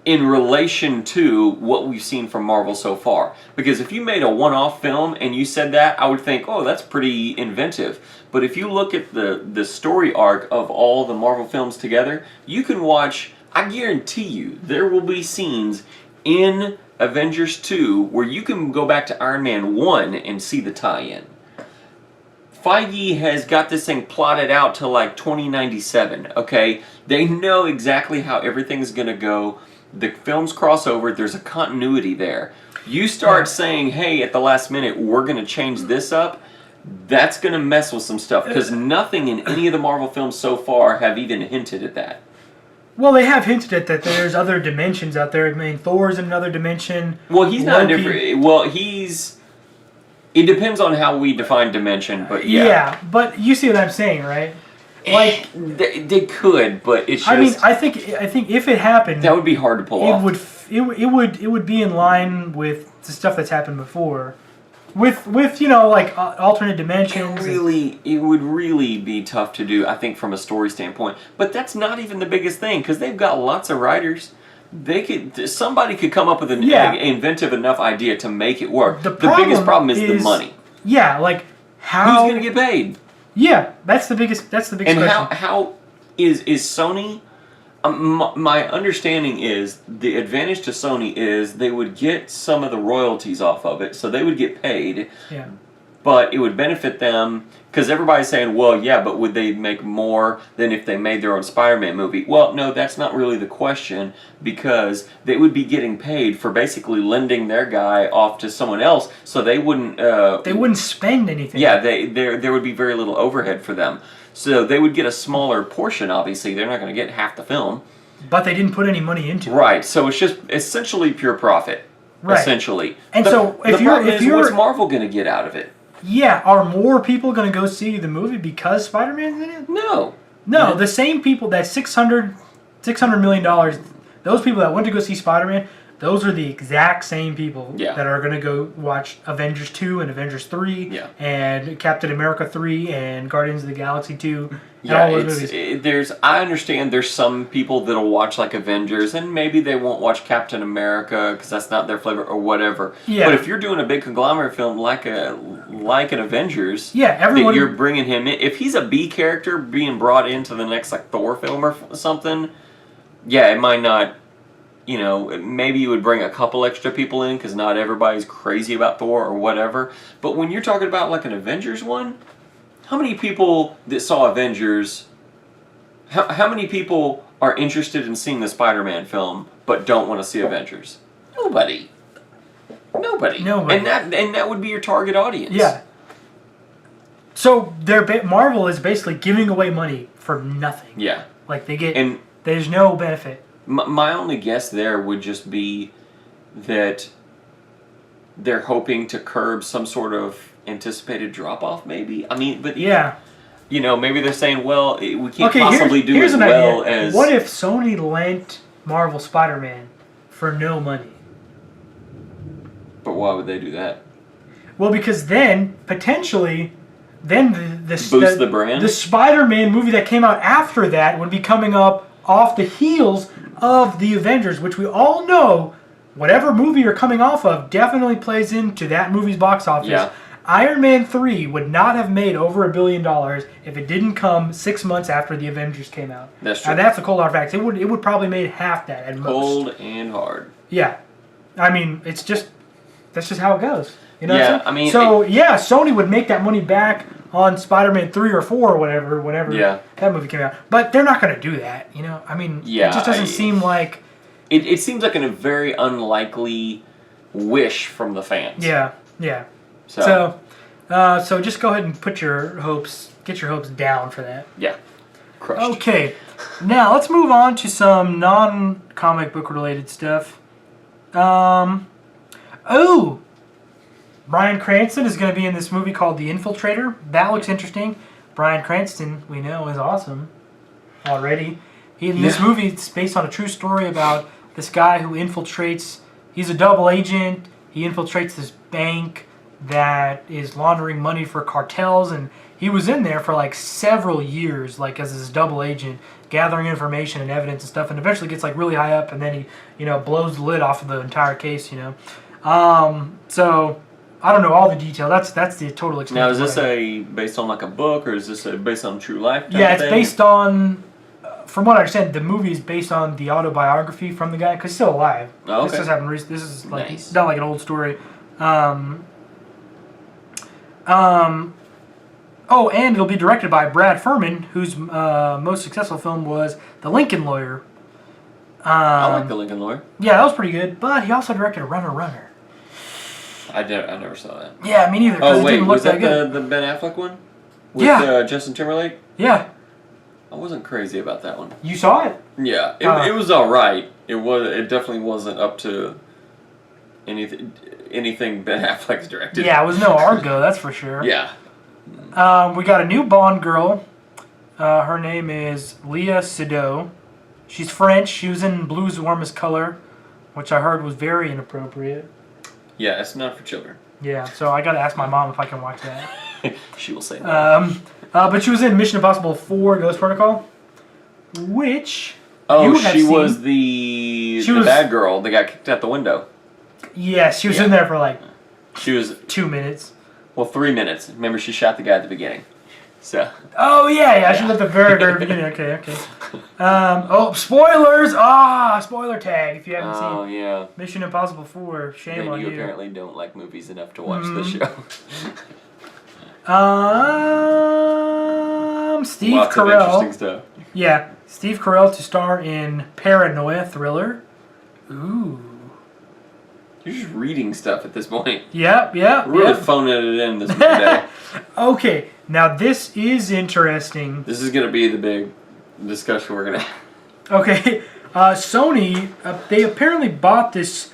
B: in relation to what we've seen from Marvel so far. Because if you made a one-off film and you said that, I would think, oh, that's pretty inventive. But if you look at the story arc of all the Marvel films together, you can watch, I guarantee you, there will be scenes in Avengers 2 where you can go back to Iron Man 1 and see the tie-in. Feige has got this thing plotted out to like 2097, okay? They know exactly how everything's going to go. The films cross over. There's a continuity there. You start saying, hey, at the last minute, we're going to change this up, that's going to mess with some stuff, because nothing in any of the Marvel films so far have even hinted at that.
A: Well, they have hinted at that there's other dimensions out there. I mean, Thor's in another dimension.
B: Well, he's not different. Well, he's... It depends on how we define dimension, but yeah.
A: Yeah, but you see what I'm saying, right? Like
B: they could, but it's just...
A: I mean, I think if it happened...
B: That would be hard to pull off.
A: It would be in line with the stuff that's happened before. With you know, like, alternate dimensions.
B: It would really be tough to do, I think, from a story standpoint. But that's not even the biggest thing, because they've got lots of writers. Somebody could come up with an inventive enough idea to make it work. The biggest problem is the money.
A: Yeah, like how...
B: Who's going to get paid?
A: Yeah, that's the biggest. That's the biggest
B: And
A: question.
B: how is Sony? My understanding is the advantage to Sony is they would get some of the royalties off of it, so they would get paid.
A: Yeah.
B: But it would benefit them because everybody's saying, well, yeah, but would they make more than if they made their own Spider-Man movie? Well, no, that's not really the question because they would be getting paid for basically lending their guy off to someone else, so they wouldn't.
A: They wouldn't spend anything.
B: Yeah, there would be very little overhead for them, so they would get a smaller portion. Obviously, they're not going to get half the film.
A: But they didn't put any money into it.
B: Right, so it's just essentially pure profit.
A: Right.
B: Essentially,
A: and so if
B: what's Marvel going to get out of it?
A: Yeah, are more people going to go see the movie because Spider-Man's in it?
B: No.
A: No, the same people, that $600 million, those people that went to go see Spider-Man, those are the exact same people that are going to go watch Avengers 2 and Avengers 3 and Captain America 3 and Guardians of the Galaxy 2 and all those movies.
B: I understand there's some people that'll watch like Avengers and maybe they won't watch Captain America because that's not their flavor or whatever. Yeah. But if you're doing a big conglomerate film like an Avengers,
A: everyone,
B: that you're bringing him in, if he's a B character being brought into the next like Thor film or something, it might not. You know, maybe you would bring a couple extra people in because not everybody's crazy about Thor or whatever. But when you're talking about like an Avengers one, how many people that saw Avengers, how many people are interested in seeing the Spider-Man film but don't want to see Avengers? Nobody. And that would be your target audience.
A: Yeah. So Marvel is basically giving away money for nothing.
B: Yeah.
A: Like there's no benefit.
B: My only guess there would just be that they're hoping to curb some sort of anticipated drop-off, maybe. I mean, but maybe they're saying, well, we can't possibly do as well as...
A: What if Sony lent Marvel Spider-Man for no money?
B: But why would they do that?
A: Well, because then, potentially,
B: boost the brand?
A: The Spider-Man movie that came out after that would be coming up off the heels of the Avengers, which we all know, whatever movie you're coming off of definitely plays into that movie's box office. Yeah. Iron Man 3 would not have made over $1 billion if it didn't come 6 months after the Avengers came out.
B: That's true.
A: And that's a cold hard fact. It would probably made half that at most.
B: Cold and hard.
A: Yeah. I mean, that's just how it goes. You know
B: what I'm saying?
A: Sony would make that money back on Spider-Man 3 or 4 or whatever, whenever that movie came out. But they're not going to do that, you know? I mean, it just doesn't seem like...
B: It seems like a very unlikely wish from the fans.
A: Yeah. So just go ahead and get your hopes down for that.
B: Yeah. Crushed.
A: Okay. Now, let's move on to some non-comic book related stuff. Bryan Cranston is going to be in this movie called The Infiltrator. That looks interesting. Bryan Cranston, we know, is awesome already. This movie is based on a true story about this guy who infiltrates. He's a double agent. He infiltrates this bank that is laundering money for cartels, and he was in there for like several years, like as this double agent, gathering information and evidence and stuff, and eventually gets like really high up, and then he, blows the lid off of the entire case, So I don't know all the detail. That's the total extent.
B: Now, is this based on like a book, or is this based on true life?
A: It's based on. From what I understand, the movie is based on the autobiography from the guy because he's still alive.
B: Oh, okay.
A: This just happened recently. This is like
B: nice.
A: Not like an old story. And it'll be directed by Brad Furman, whose most successful film was The Lincoln Lawyer.
B: I like The Lincoln Lawyer.
A: Yeah, that was pretty good. But he also directed Runner.
B: I never saw that.
A: Yeah, me neither.
B: Oh, wait,
A: it didn't look
B: was that
A: good.
B: the Ben Affleck one? With Justin Timberlake?
A: Yeah.
B: I wasn't crazy about that one.
A: You saw it?
B: Yeah, it was all right. It definitely wasn't up to anything Ben Affleck's directed.
A: Yeah, it was no Argo, that's for sure.
B: Yeah.
A: We got a new Bond girl. Her name is Léa Seydoux. She's French. She was in Blue's Warmest Color, which I heard was very inappropriate.
B: Yeah, it's not for children.
A: Yeah, so I got to ask my mom if I can watch that.
B: She will say no.
A: But she was in Mission Impossible 4 Ghost Protocol, which
B: she was the bad girl that got kicked out the window.
A: Yes, she was in there for
B: she was
A: 2 minutes.
B: Well, 3 minutes. Remember, she shot the guy at the beginning. So.
A: Oh yeah, I should at the very, very beginning. Okay. Spoilers! Spoiler tag if you haven't seen.
B: Oh yeah.
A: Mission Impossible 4. Shame
B: then
A: on you.
B: You apparently don't like movies enough to watch the show.
A: Steve
B: Lots
A: Carell.
B: of interesting stuff.
A: Yeah, Steve Carell to star in paranoia thriller. Ooh.
B: You're just reading stuff at this point.
A: Yep.
B: Really phoning it in this day.
A: Okay, now this is interesting.
B: This is going to be the big discussion we're going to have.
A: Okay, Sony, they apparently bought this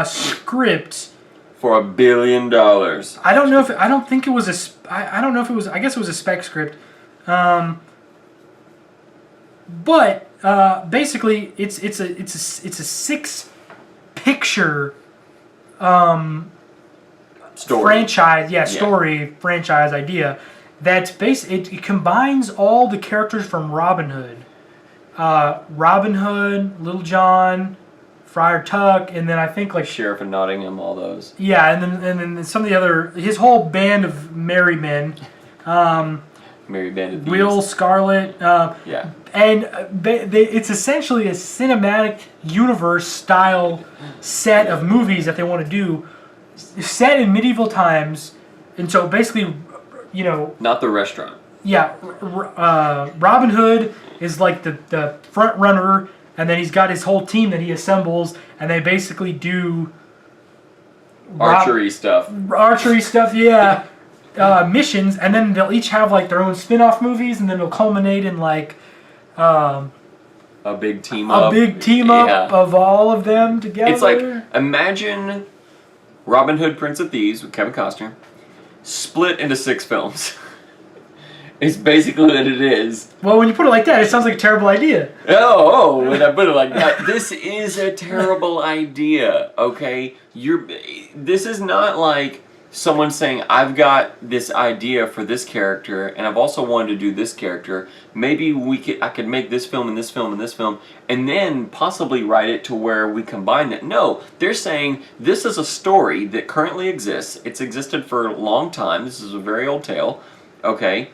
A: script
B: for $1 billion.
A: I don't know if I don't think it was a. I don't know if it was. I guess it was a spec script. But basically, it's a 6-picture
B: story.
A: Story franchise idea. That's it combines all the characters from Robin Hood, Little John, Friar Tuck, and then I think like
B: Sheriff of Nottingham, all those.
A: Yeah, and then some of the other his whole band of merry men.
B: Merry Band of Thieves.
A: Will Scarlet.
B: Yeah.
A: And it's essentially a cinematic universe style set of movies that they want to do, set in medieval times, and so basically,
B: Not the restaurant.
A: Yeah, Robin Hood is like the front runner, and then he's got his whole team that he assembles, and they basically do
B: archery stuff,
A: yeah. Missions, and then they'll each have like their own spin-off movies, and then it'll culminate in like
B: a big team up.
A: Of all of them together.
B: It's like, imagine Robin Hood, Prince of Thieves with Kevin Costner, split into 6 films. It's basically what it is.
A: Well, when you put it like that, it sounds like a terrible idea.
B: When I put it like that, this is a terrible idea. Okay, this is not like someone saying, I've got this idea for this character, and I've also wanted to do this character. Maybe I could make this film and this film and this film, and then possibly write it to where we combine it. No, they're saying this is a story that currently exists. It's existed for a long time. This is a very old tale. Okay,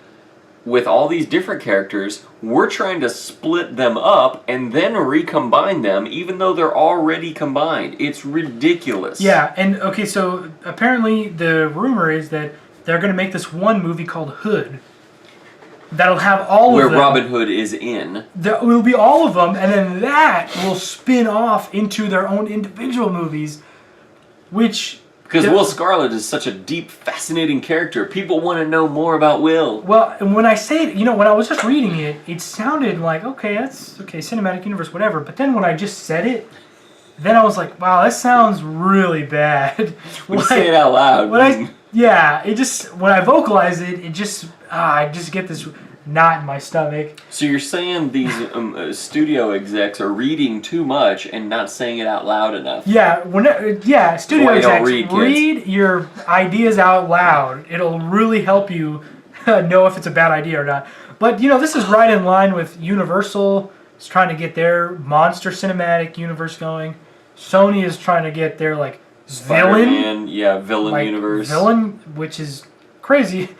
B: with all these different characters, we're trying to split them up and then recombine them, even though they're already combined. It's ridiculous.
A: Yeah, and okay, so apparently the rumor is that they're going to make this one movie called Hood. That'll have all of them.
B: Where Robin Hood is in.
A: There will be all of them, and then that will spin off into their own individual movies, which...
B: Because Will Scarlet is such a deep, fascinating character. People want to know more about Will.
A: Well, and when I say it, when I was just reading it, it sounded like, okay, that's okay, cinematic universe, whatever. But then when I just said it, then I was like, wow, that sounds really bad.
B: When you say it out loud.
A: When I vocalize it, I just get this knot in my stomach.
B: So you're saying these studio execs are reading too much and not saying it out loud enough?
A: Yeah, studio execs, read your ideas out loud. It'll really help you know if it's a bad idea or not. But, this is right in line with Universal. It's trying to get their monster cinematic universe going. Sony is trying to get their,
B: Spider-Man, villain universe.
A: Villain, which is crazy.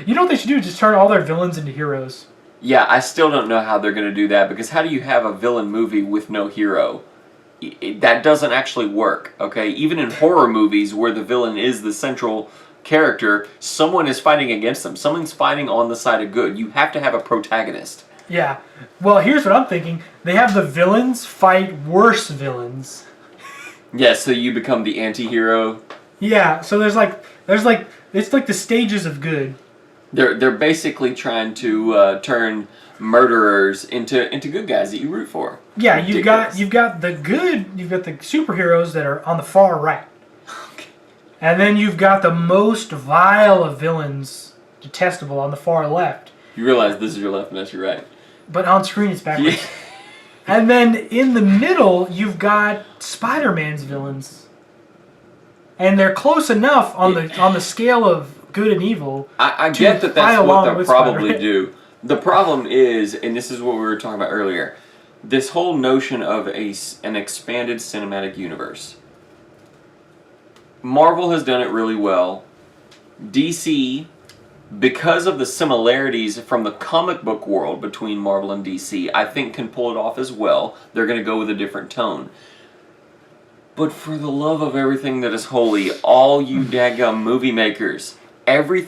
A: You know what they should do? Just turn all their villains into heroes.
B: Yeah, I still don't know how they're going to do that, because how do you have a villain movie with no hero? That doesn't actually work, okay? Even in horror movies where the villain is the central character, someone is fighting against them. Someone's fighting on the side of good. You have to have a protagonist.
A: Yeah. Well, here's what I'm thinking. They have the villains fight worse villains.
B: Yeah, so you become the anti-hero.
A: Yeah, so it's like the stages of good.
B: They're basically trying to turn murderers into good guys that you root for.
A: Yeah, you've got the superheroes that are on the far right.
B: Okay.
A: And then you've got the most vile of villains, detestable, on the far left.
B: You realize this is your left and that's your right.
A: But on screen it's backwards.
B: Yeah.
A: And then in the middle you've got Spider-Man's villains. And they're close enough on the scale of good and evil.
B: I get that's what they'll probably do. The problem is, and this is what we were talking about earlier, this whole notion of an expanded cinematic universe. Marvel has done it really well. DC because of the similarities from the comic book world between Marvel and DC, I think can pull it off as well. They're going to go with a different tone. But for the love of everything that is holy, all you daggum movie makers, every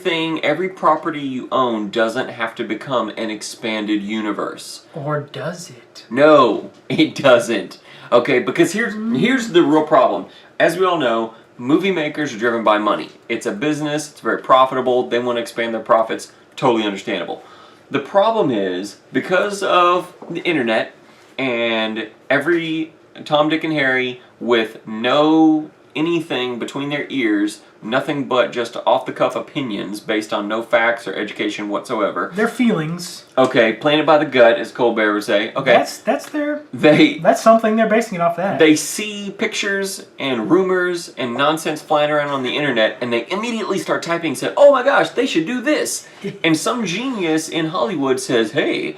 B: property you own doesn't have to become an expanded universe.
A: Or does it?
B: No, it doesn't. Okay, because here's the real problem. As we all know, movie makers are driven by money. It's a business, it's very profitable, they want to expand their profits, totally understandable. The problem is, because of the internet and every Tom, Dick, and Harry with no anything between their ears, nothing but just off-the-cuff opinions based on no facts or education whatsoever.
A: Their feelings.
B: Okay, playing it by the gut, as Colbert would say. Okay, that's
A: something they're basing it off that.
B: They see pictures and rumors and nonsense flying around on the internet, and they immediately start typing and say, "Oh my gosh, they should do this." And some genius in Hollywood says, "Hey,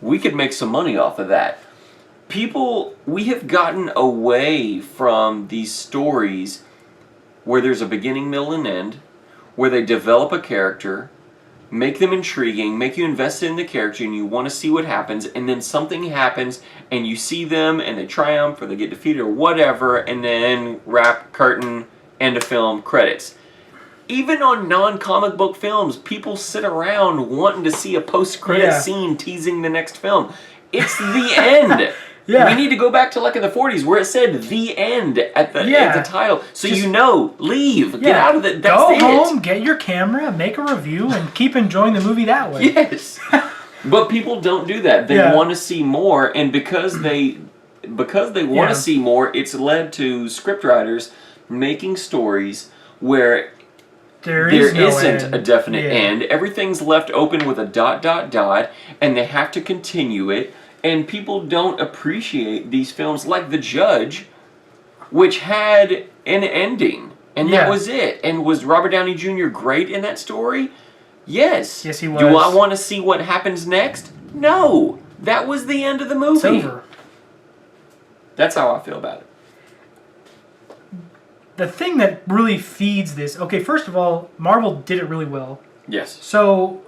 B: we could make some money off of that." We have gotten away from these stories where there's a beginning, middle, and end, where they develop a character, make them intriguing, make you invested in the character, and you want to see what happens, and then something happens, and you see them, and they triumph, or they get defeated, or whatever, and then wrap, curtain, end of film, credits. Even on non-comic book films, people sit around wanting to see a post-credit scene teasing the next film. It's the end.
A: Yeah.
B: We need to go back to like in the 40s where it said "the end" at the title, so just, leave, get out of it.
A: Go home, get your camera, make a review, and keep enjoying the movie that way.
B: Yes, but people don't do that. They want to see more, and because they want to see more, it's led to scriptwriters making stories where there isn't a definite end. Everything's left open with a ... and they have to continue it. And people don't appreciate these films like The Judge, which had an ending. And that was it. And was Robert Downey Jr. great in that story? Yes.
A: Yes, he was.
B: Do I want to see what happens next? No. That was the end of the movie.
A: It's over.
B: That's how I feel about it.
A: The thing that really feeds this... Okay, first of all, Marvel did it really well.
B: Yes.
A: So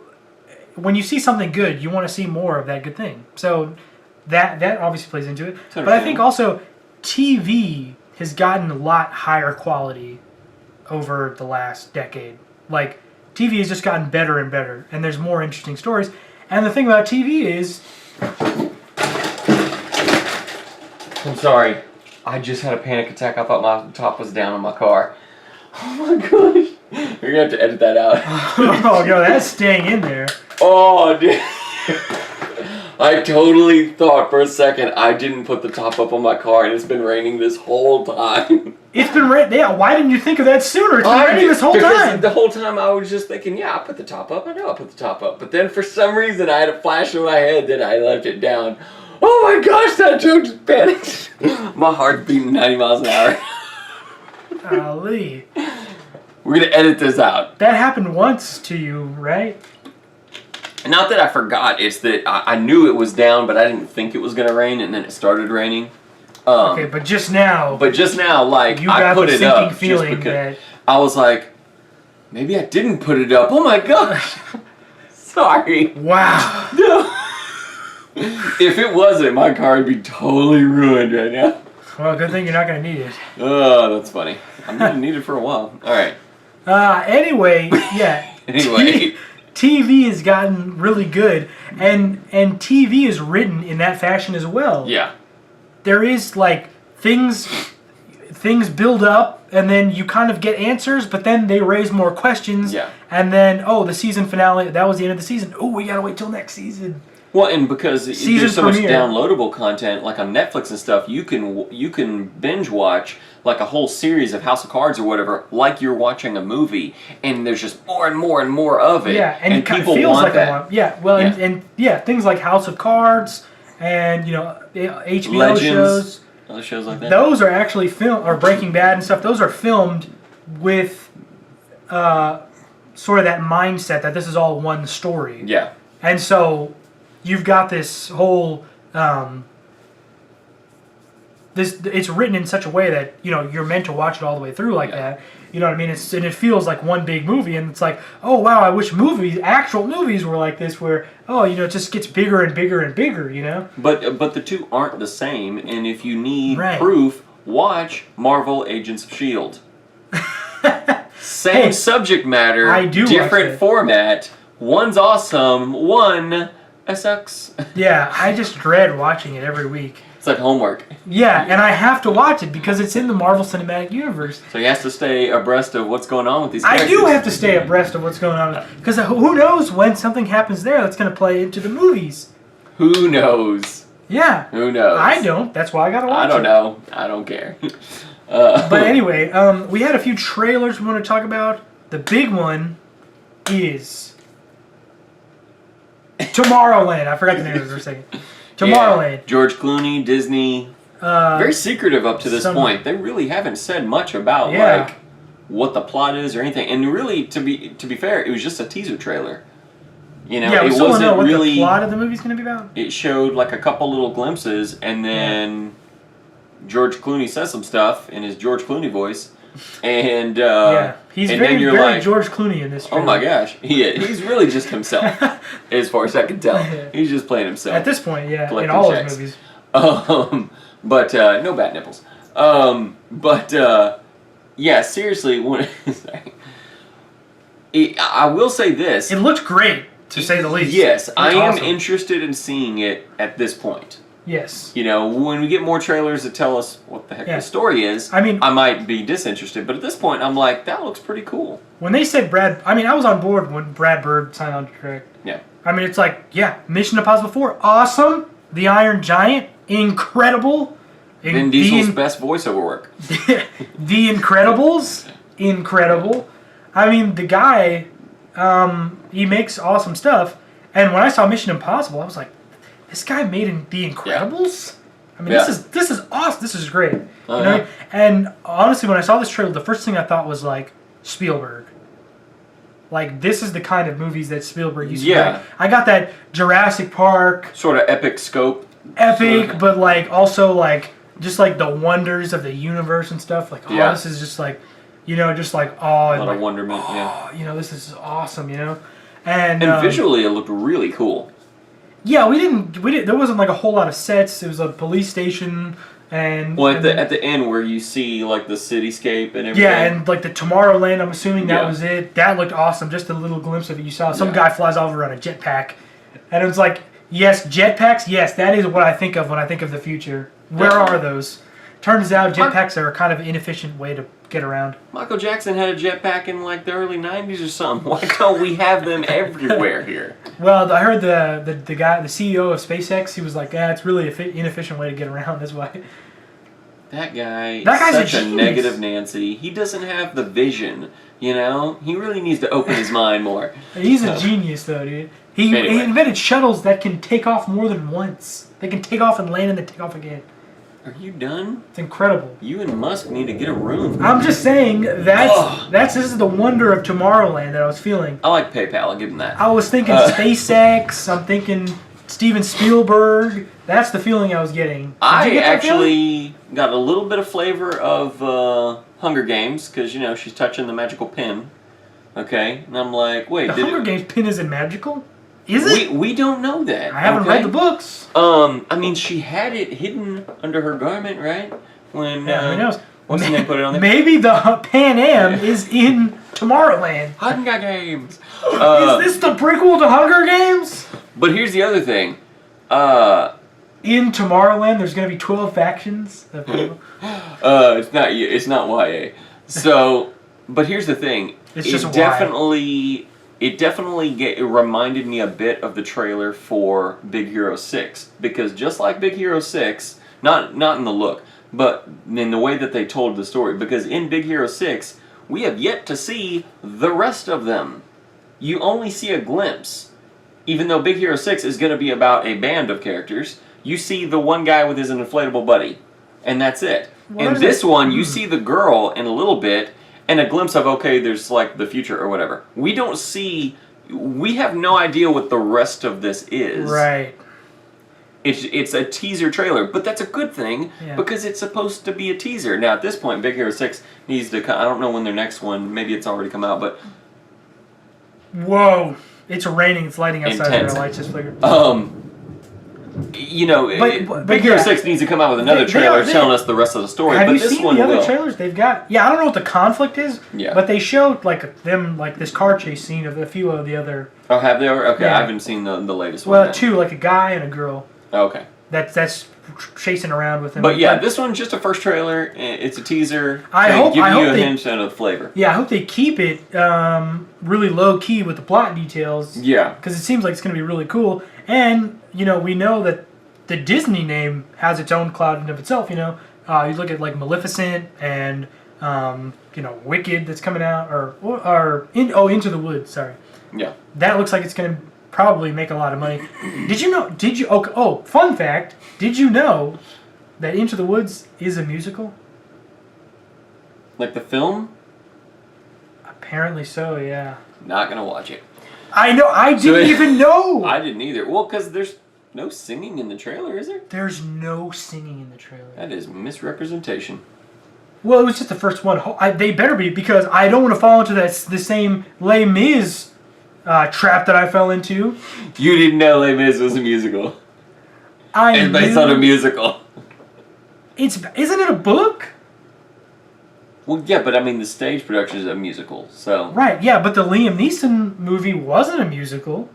A: when you see something good, you want to see more of that good thing. So that obviously plays into it. But I think also TV has gotten a lot higher quality over the last decade. Like, TV has just gotten better and better, and there's more interesting stories. And the thing about TV is...
B: I'm sorry. I just had a panic attack. I thought my top was down on my car. Oh my gosh. You're going to have to edit that out.
A: Oh, no, that's staying in there.
B: Oh, dude. I totally thought for a second I didn't put the top up on my car, and it's been raining this whole time.
A: It's been raining. Yeah, why didn't you think of that sooner? It's been raining this whole time.
B: The whole time I was just thinking, I put the top up. I know I put the top up. But then for some reason I had a flash in my head that I left it down. Oh my gosh, that joke just panicked. My heart's beating 90 miles an hour.
A: Golly.
B: We're going to edit this out.
A: That happened once to you, right?
B: Not that I forgot, it's that I knew it was down, but I didn't think it was going to rain, and then it started raining.
A: Okay, but just now,
B: like,
A: you
B: I put it up
A: just because
B: I was like, maybe I didn't put it up. Oh my gosh. Sorry.
A: Wow.
B: No. If it wasn't, my car would be totally ruined right now.
A: Well, good thing you're not going to need it.
B: Oh, that's funny. I'm going to need it for a while. All right.
A: Anyway, yeah.
B: Anyway.
A: TV has gotten really good, and TV is written in that fashion as well.
B: Yeah.
A: There is, like, things build up, and then you kind of get answers, but then they raise more questions.
B: Yeah.
A: And then, the season finale, that was the end of the season. Oh, we got to wait till next season.
B: Well, and because there's so much downloadable content, like on Netflix and stuff, you can binge watch like a whole series of House of Cards or whatever, like you're watching a movie, and there's just more and more and more of it.
A: Yeah, and
B: people
A: feels
B: want
A: like
B: that.
A: Yeah, well, and things like House of Cards and HBO
B: Legends,
A: shows,
B: other shows like that.
A: Those are actually or Breaking Bad and stuff. Those are filmed with sort of that mindset that this is all one story.
B: Yeah,
A: and so you've got this whole it's written in such a way that you're meant to watch it all the way through like that. You know what I mean? And it feels like one big movie, and it's like, oh wow, I wish actual movies were like this, where it just gets bigger and bigger and bigger.
B: But the two aren't the same, and if you need proof, watch Marvel Agents of Shield. Same subject matter, different format. One's awesome, one sucks.
A: Yeah, I just dread watching it every week.
B: It's like homework.
A: Yeah, and I have to watch it because it's in the Marvel Cinematic Universe.
B: So he has to stay abreast of what's going on with these characters.
A: I do have to stay abreast of what's going on. Because who knows when something happens there that's going to play into the movies.
B: Who knows?
A: Yeah.
B: Who knows?
A: I don't. That's why I got to watch it.
B: I don't know. I don't care.
A: But anyway, we had a few trailers we want to talk about. The big one is Tomorrowland. I forgot the name of it for a second. Tomorrowland.
B: Yeah, George Clooney, Disney. Very secretive up to this point. They really haven't said much about like what the plot is or anything. And really, to be fair, it was just a teaser trailer.
A: We still don't know what the plot of the movie's going to be about.
B: It showed like a couple little glimpses, and then George Clooney says some stuff in his George Clooney voice. And
A: he's
B: and
A: very George Clooney in this trailer.
B: Oh my gosh, he's really just himself, as far as I can tell. He's just playing himself
A: at this point. Yeah, in all his movies.
B: But no bad nipples. Seriously, I will say this:
A: it looks great, to say the least.
B: Yes, I am interested in seeing it at this point.
A: Yes.
B: When we get more trailers that tell us what the heck the story is, I might be disinterested. But at this point, I'm like, that looks pretty cool.
A: When they said I was on board when Brad Bird signed on to direct.
B: Yeah.
A: It's like, Mission Impossible 4, awesome. The Iron Giant, incredible.
B: Vin Diesel's best voiceover work.
A: The Incredibles, incredible. The guy, he makes awesome stuff. And when I saw Mission Impossible, I was like, this guy made The Incredibles? This is awesome. This is great. And honestly, when I saw this trailer, the first thing I thought was like Spielberg. Like, this is the kind of movies that Spielberg used to make. I got that Jurassic Park
B: sort of epic scope.
A: Epic, but like also like just like the wonders of the universe and stuff. Like, this is just like, just like
B: a lot of wonderment.
A: This is awesome.
B: And visually, it looked really cool.
A: Yeah, we didn't. There wasn't like a whole lot of sets. It was a police station, and
B: at the end where you see like the cityscape and everything.
A: Yeah, and like the Tomorrowland. I'm assuming that was it. That looked awesome. Just a little glimpse of it. You saw some guy flies over on a jetpack, and it was like, yes, jetpacks. Yes, that is what I think of when I think of the future. Where are those? Turns out jetpacks are a kind of inefficient way to get around.
B: Michael Jackson had a jetpack in like the early 90s or something. Why don't we have them everywhere here?
A: Well, I heard the guy, the CEO of SpaceX, he was like, it's really an inefficient way to get around this way.
B: That guy's such
A: a
B: negative Nancy. He doesn't have the vision, He really needs to open his mind more.
A: He's a genius, though, dude. He invented shuttles that can take off more than once. They can take off and land and then take off again.
B: Are you done?
A: It's incredible.
B: You and Musk need to get a room.
A: I'm just saying this is the wonder of Tomorrowland that I was feeling.
B: I like PayPal. I'll give him that.
A: I was thinking SpaceX. I'm thinking Steven Spielberg. That's the feeling I was getting.
B: I actually got a little bit of flavor of Hunger Games because she's touching the magical pin. Okay, and I'm like, wait,
A: the Hunger Games pin isn't magical. Is it?
B: We don't know that.
A: I haven't read the books.
B: She had it hidden under her garment, right? When
A: who knows?
B: What's the name? Put it on there.
A: Maybe the Pan Am is in Tomorrowland.
B: Hunger Games.
A: Is this the prequel to Hunger Games?
B: But here's the other thing.
A: In Tomorrowland, there's going to be 12 factions of people.
B: It's not YA. So, but here's the thing. It reminded me a bit of the trailer for Big Hero 6. Because just like Big Hero 6, not in the look, but in the way that they told the story. Because in Big Hero 6, we have yet to see the rest of them. You only see a glimpse. Even though Big Hero 6 is going to be about a band of characters, you see the one guy with his inflatable buddy. And that's it. In this one, you see the girl in a little bit, and a glimpse of, there's like the future or whatever. We have no idea what the rest of this is.
A: Right.
B: It's a teaser trailer, but that's a good thing because it's supposed to be a teaser. Now at this point, Big Hero 6 needs to come. I don't know when their next one. Maybe it's already come out, but
A: whoa, it's raining. It's lighting outside.
B: Intense.
A: Our lights just flickered.
B: You know,
A: but
B: Big Hero 6 needs to come out with another trailer telling us the rest of the story.
A: Have
B: but
A: you
B: this
A: seen
B: one
A: the other
B: will.
A: trailers they've got? Yeah, I don't know what the conflict is.
B: Yeah.
A: But they showed like them like this car chase scene of a few of the other.
B: Oh, have they? Okay,
A: Yeah.
B: I haven't seen the latest one.
A: Well,
B: yet.
A: two, like a guy and a girl.
B: Okay.
A: That's chasing around with him.
B: But yeah, this one's just a first trailer. It's a teaser.
A: I hope
B: give you a
A: they,
B: hint of the flavor.
A: Yeah, I hope they keep it really low key with the plot details.
B: Yeah.
A: Because it seems like it's going to be really cool, and we know that the Disney name has its own cloud in and of itself. You look at like Maleficent and Wicked that's coming out, or Into the Woods. Sorry.
B: Yeah.
A: That looks like it's going to probably make a lot of money. Fun fact, did you know that Into the Woods is a musical?
B: Like the film?
A: Apparently so, yeah.
B: Not gonna watch it.
A: I know, I didn't even know!
B: I didn't either. Well, because there's no singing in the trailer, is there?
A: There's no singing in the trailer.
B: That is misrepresentation.
A: Well, it was just the first one. They better be, because I don't want to fall into the same Les Mis trap that I fell into.
B: You didn't know Les Mis was a musical. It's based on a musical.
A: Isn't it a book?
B: Well, yeah, but I mean the stage production is a musical, so.
A: Right, yeah, but the Liam Neeson movie wasn't a musical.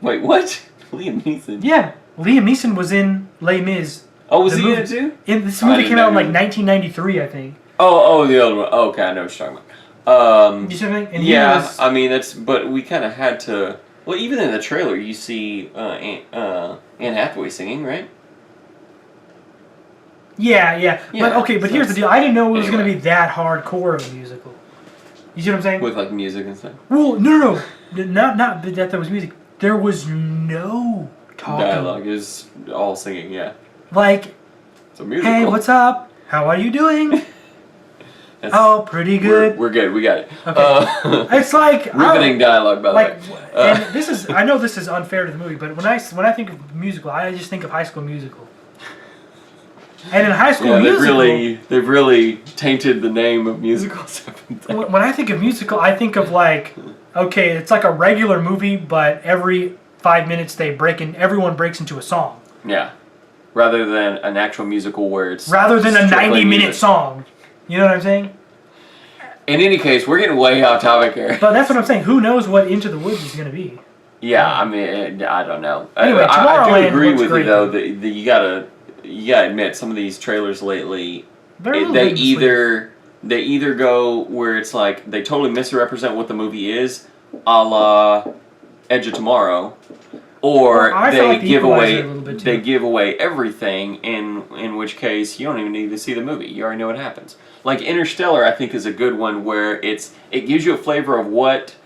B: Wait, what? Liam Neeson?
A: Yeah, Liam Neeson was in Les Mis.
B: Oh, was he in it too?
A: This movie came out in like 1993, I think.
B: Oh, the other one. Oh, okay, I know what you're talking about.
A: You see what I mean? And
B: yeah, I mean but we kind of had to. Well, even in the trailer, you see Anne Hathaway singing, right?
A: Yeah. But here's the deal. I didn't know it was going to be that hardcore of a musical. You see what I'm saying?
B: With like music and stuff.
A: Well, no. Not that there was music. There was no talking.
B: Dialogue is all singing, yeah.
A: Like,
B: it's a musical.
A: Hey, what's up? How are you doing? Oh, pretty good.
B: We're good. We got it.
A: Okay. It's like
B: riveting dialogue, by the way.
A: And this is. I know this is unfair to the movie, but when I think of musical, I just think of High School Musical. And in High School Musical,
B: they've really tainted the name of musicals.
A: When I think of musical, I think of like, okay, it's like a regular movie, but every 5 minutes everyone breaks into a song.
B: Yeah. Rather than an actual musical where it's
A: rather than a 90-minute song. You know what I'm saying?
B: In any case, we're getting way off topic here.
A: But that's what I'm saying. Who knows what Into the Woods is going to be?
B: Yeah, I mean, I don't know.
A: Anyway,
B: I do agree with you though that you gotta admit some of these trailers lately, they either go where it's like they totally misrepresent what the movie is, a la Edge of Tomorrow, or they give away everything. In which case you don't even need to see the movie. You already know what happens. Like Interstellar, I think is a good one where it gives you a flavor of what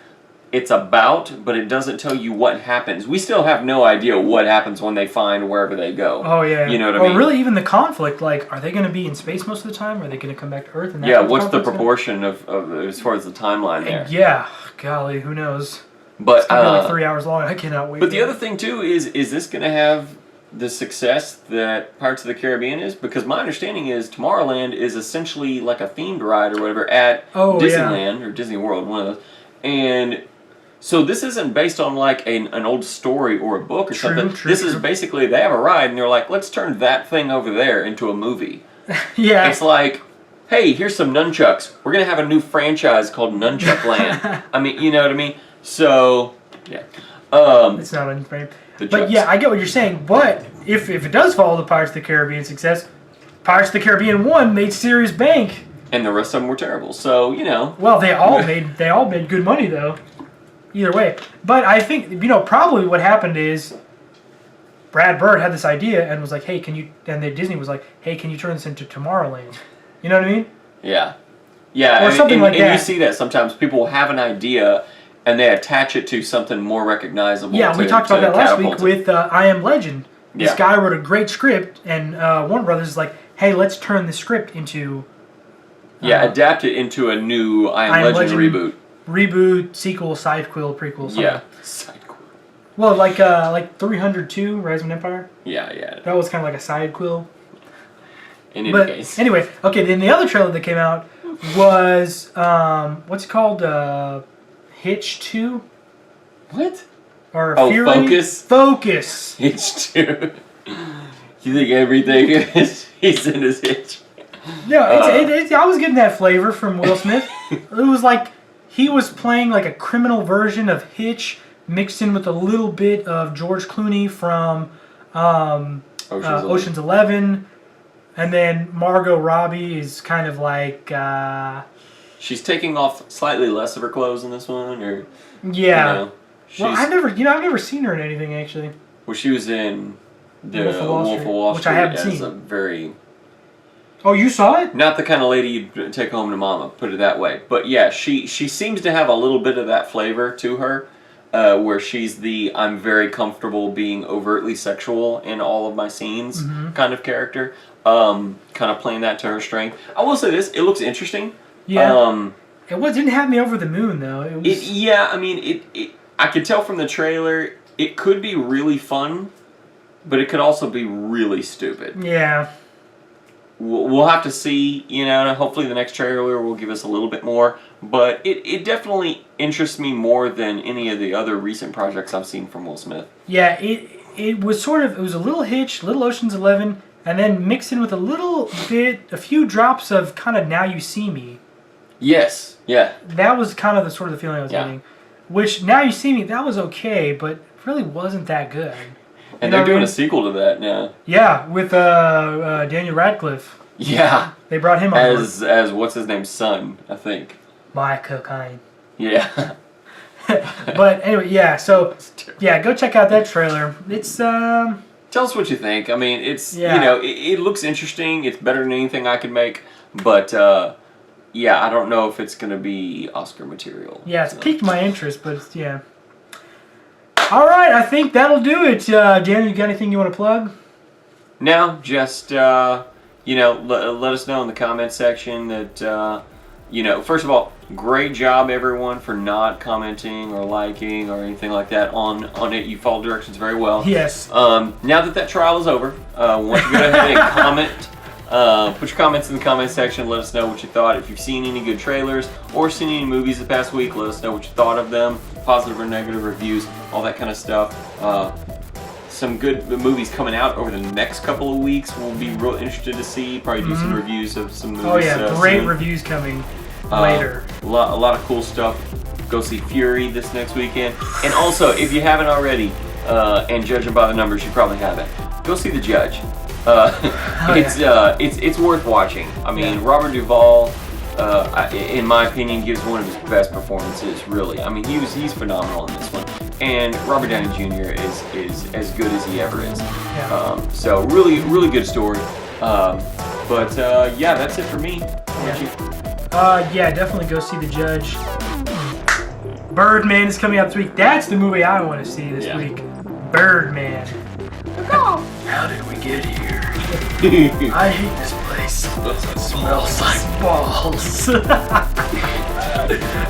B: it's about, but it doesn't tell you what happens. We still have no idea what happens when they find wherever they go.
A: Oh yeah.
B: You know what I mean?
A: Or really even the conflict, like, are they going to be in space most of the time? Or are they going to come back to Earth? And
B: yeah, what's the proportion of as far as the timeline there?
A: Yeah, golly, who knows?
B: But
A: it's going to be like 3 hours long. I cannot wait.
B: But the other thing too is this going to have the success that Pirates of the Caribbean is? Because my understanding is Tomorrowland is essentially like a themed ride or whatever at Disneyland or Disney World, one of those. And so this isn't based on like an old story or a book or something. This is basically they have a ride and they're like, let's turn that thing over there into a movie.
A: Yeah.
B: It's like, hey, here's some nunchucks. We're going to have a new franchise called Nunchuck Land. I mean, you know what I mean? So, yeah.
A: It's not on frame. But yeah, I get what you're saying. But if it does follow the Pirates of the Caribbean success, Pirates of the Caribbean 1 made serious bank.
B: And the rest of them were terrible. So, you know.
A: Well, they all made good money though. Either way. But I think, probably what happened is Brad Bird had this idea and was like, hey, and then Disney was like, hey, can you turn this into Tomorrowland? You know what I mean?
B: Yeah. Yeah.
A: Or something like that.
B: And you see that sometimes people have an idea and they attach it to something more recognizable.
A: Yeah, we talked about that last week with I Am Legend. This guy wrote a great script and Warner Brothers is like, hey, let's turn the script into...
B: adapt it into a new I Am Legend reboot.
A: Reboot, sequel, sidequel, prequel, something.
B: Yeah, sidequel.
A: Well, like 302, Rise of an Empire.
B: Yeah.
A: That was kind of like a side quill.
B: In any case.
A: Anyway, okay. Then the other trailer that came out was what's it called? Hitch 2.
B: What?
A: Or
B: Fury? Focus.
A: Focus.
B: Hitch 2. You think everything is he's in his hitch?
A: No, I was getting that flavor from Will Smith. It was like he was playing like a criminal version of Hitch, mixed in with a little bit of George Clooney from Ocean's 11. And then Margot Robbie is kind of like...
B: she's taking off slightly less of her clothes in this one, or...
A: Yeah. Well, I've never seen her in anything, actually.
B: Well, she was in the Wolf of Wall Street,
A: which I haven't
B: as
A: seen.
B: a very...
A: Oh, you saw it?
B: Not the kind of lady you'd take home to mama, put it that way. But yeah, she seems to have a little bit of that flavor to her, where she's I'm very comfortable being overtly sexual in all of my scenes kind of character. Kind of playing that to her strength. I will say this, it looks interesting.
A: Yeah. It didn't have me over the moon, though.
B: I could tell from the trailer, it could be really fun, but it could also be really stupid.
A: Yeah.
B: We'll have to see, and hopefully the next trailer will give us a little bit more. But it definitely interests me more than any of the other recent projects I've seen from Will Smith.
A: Yeah, it was a little Hitch, little Ocean's 11, and then mixed in with a few drops of kind of Now You See Me.
B: Yes, yeah.
A: That was kind of the sort of feeling I was getting. Which, Now You See Me, that was okay, but really wasn't that good.
B: And they're doing a sequel to that now.
A: Yeah, with Daniel Radcliffe.
B: Yeah.
A: They brought him on
B: as what's his name's son, I think.
A: My cocaine.
B: Yeah.
A: But anyway, yeah, so go check out that trailer. It's
B: Tell us what you think. I mean, it's it looks interesting. It's better than anything I could make, but I don't know if it's gonna be Oscar material.
A: Yeah, it's piqued my interest, but yeah. All right, I think that'll do it. Daniel, you got anything you want to plug?
B: No, just let us know in the comment section that first of all, great job everyone for not commenting or liking or anything like that on it. You followed directions very well.
A: Yes.
B: Now that trial is over, I want you to go ahead and comment. Put your comments in the comment section. Let us know what you thought. If you've seen any good trailers or seen any movies the past week, let us know what you thought of them. Positive or negative reviews, all that kind of stuff. Some good movies coming out over the next couple of weeks. We'll be real interested to see. Probably do some reviews of some movies.
A: Oh yeah, great
B: soon.
A: Reviews coming later.
B: A lot of cool stuff. Go see Fury this next weekend. And also, if you haven't already, and judging by the numbers, you probably haven't, go see The Judge. It's worth watching. I mean, Robert Duvall, in my opinion, gives one of his best performances. Really, I mean, he's phenomenal in this one. And Robert Downey Jr. is as good as he ever is.
A: Yeah.
B: So really good story. But that's it for me. How about you?
A: Definitely go see The Judge. Birdman is coming out this week. That's the movie I want to see this week. Birdman. How did we get here? I hate this place. It smells like balls.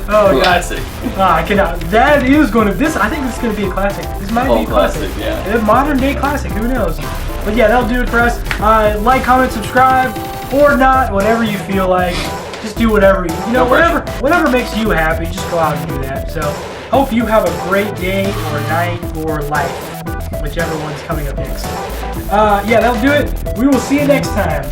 A: Oh,
B: classic.
A: I cannot. That is going to. I think this is going to be a classic. This might be a classic.
B: Yeah.
A: A modern day classic. Who knows? But yeah, that'll do it for us. Like, comment, subscribe, or not. Whatever you feel like. Just do whatever whatever makes you happy. Just go out and do that. So, hope you have a great day or night or life, whichever one's coming up next. That'll do it. We will see you next time.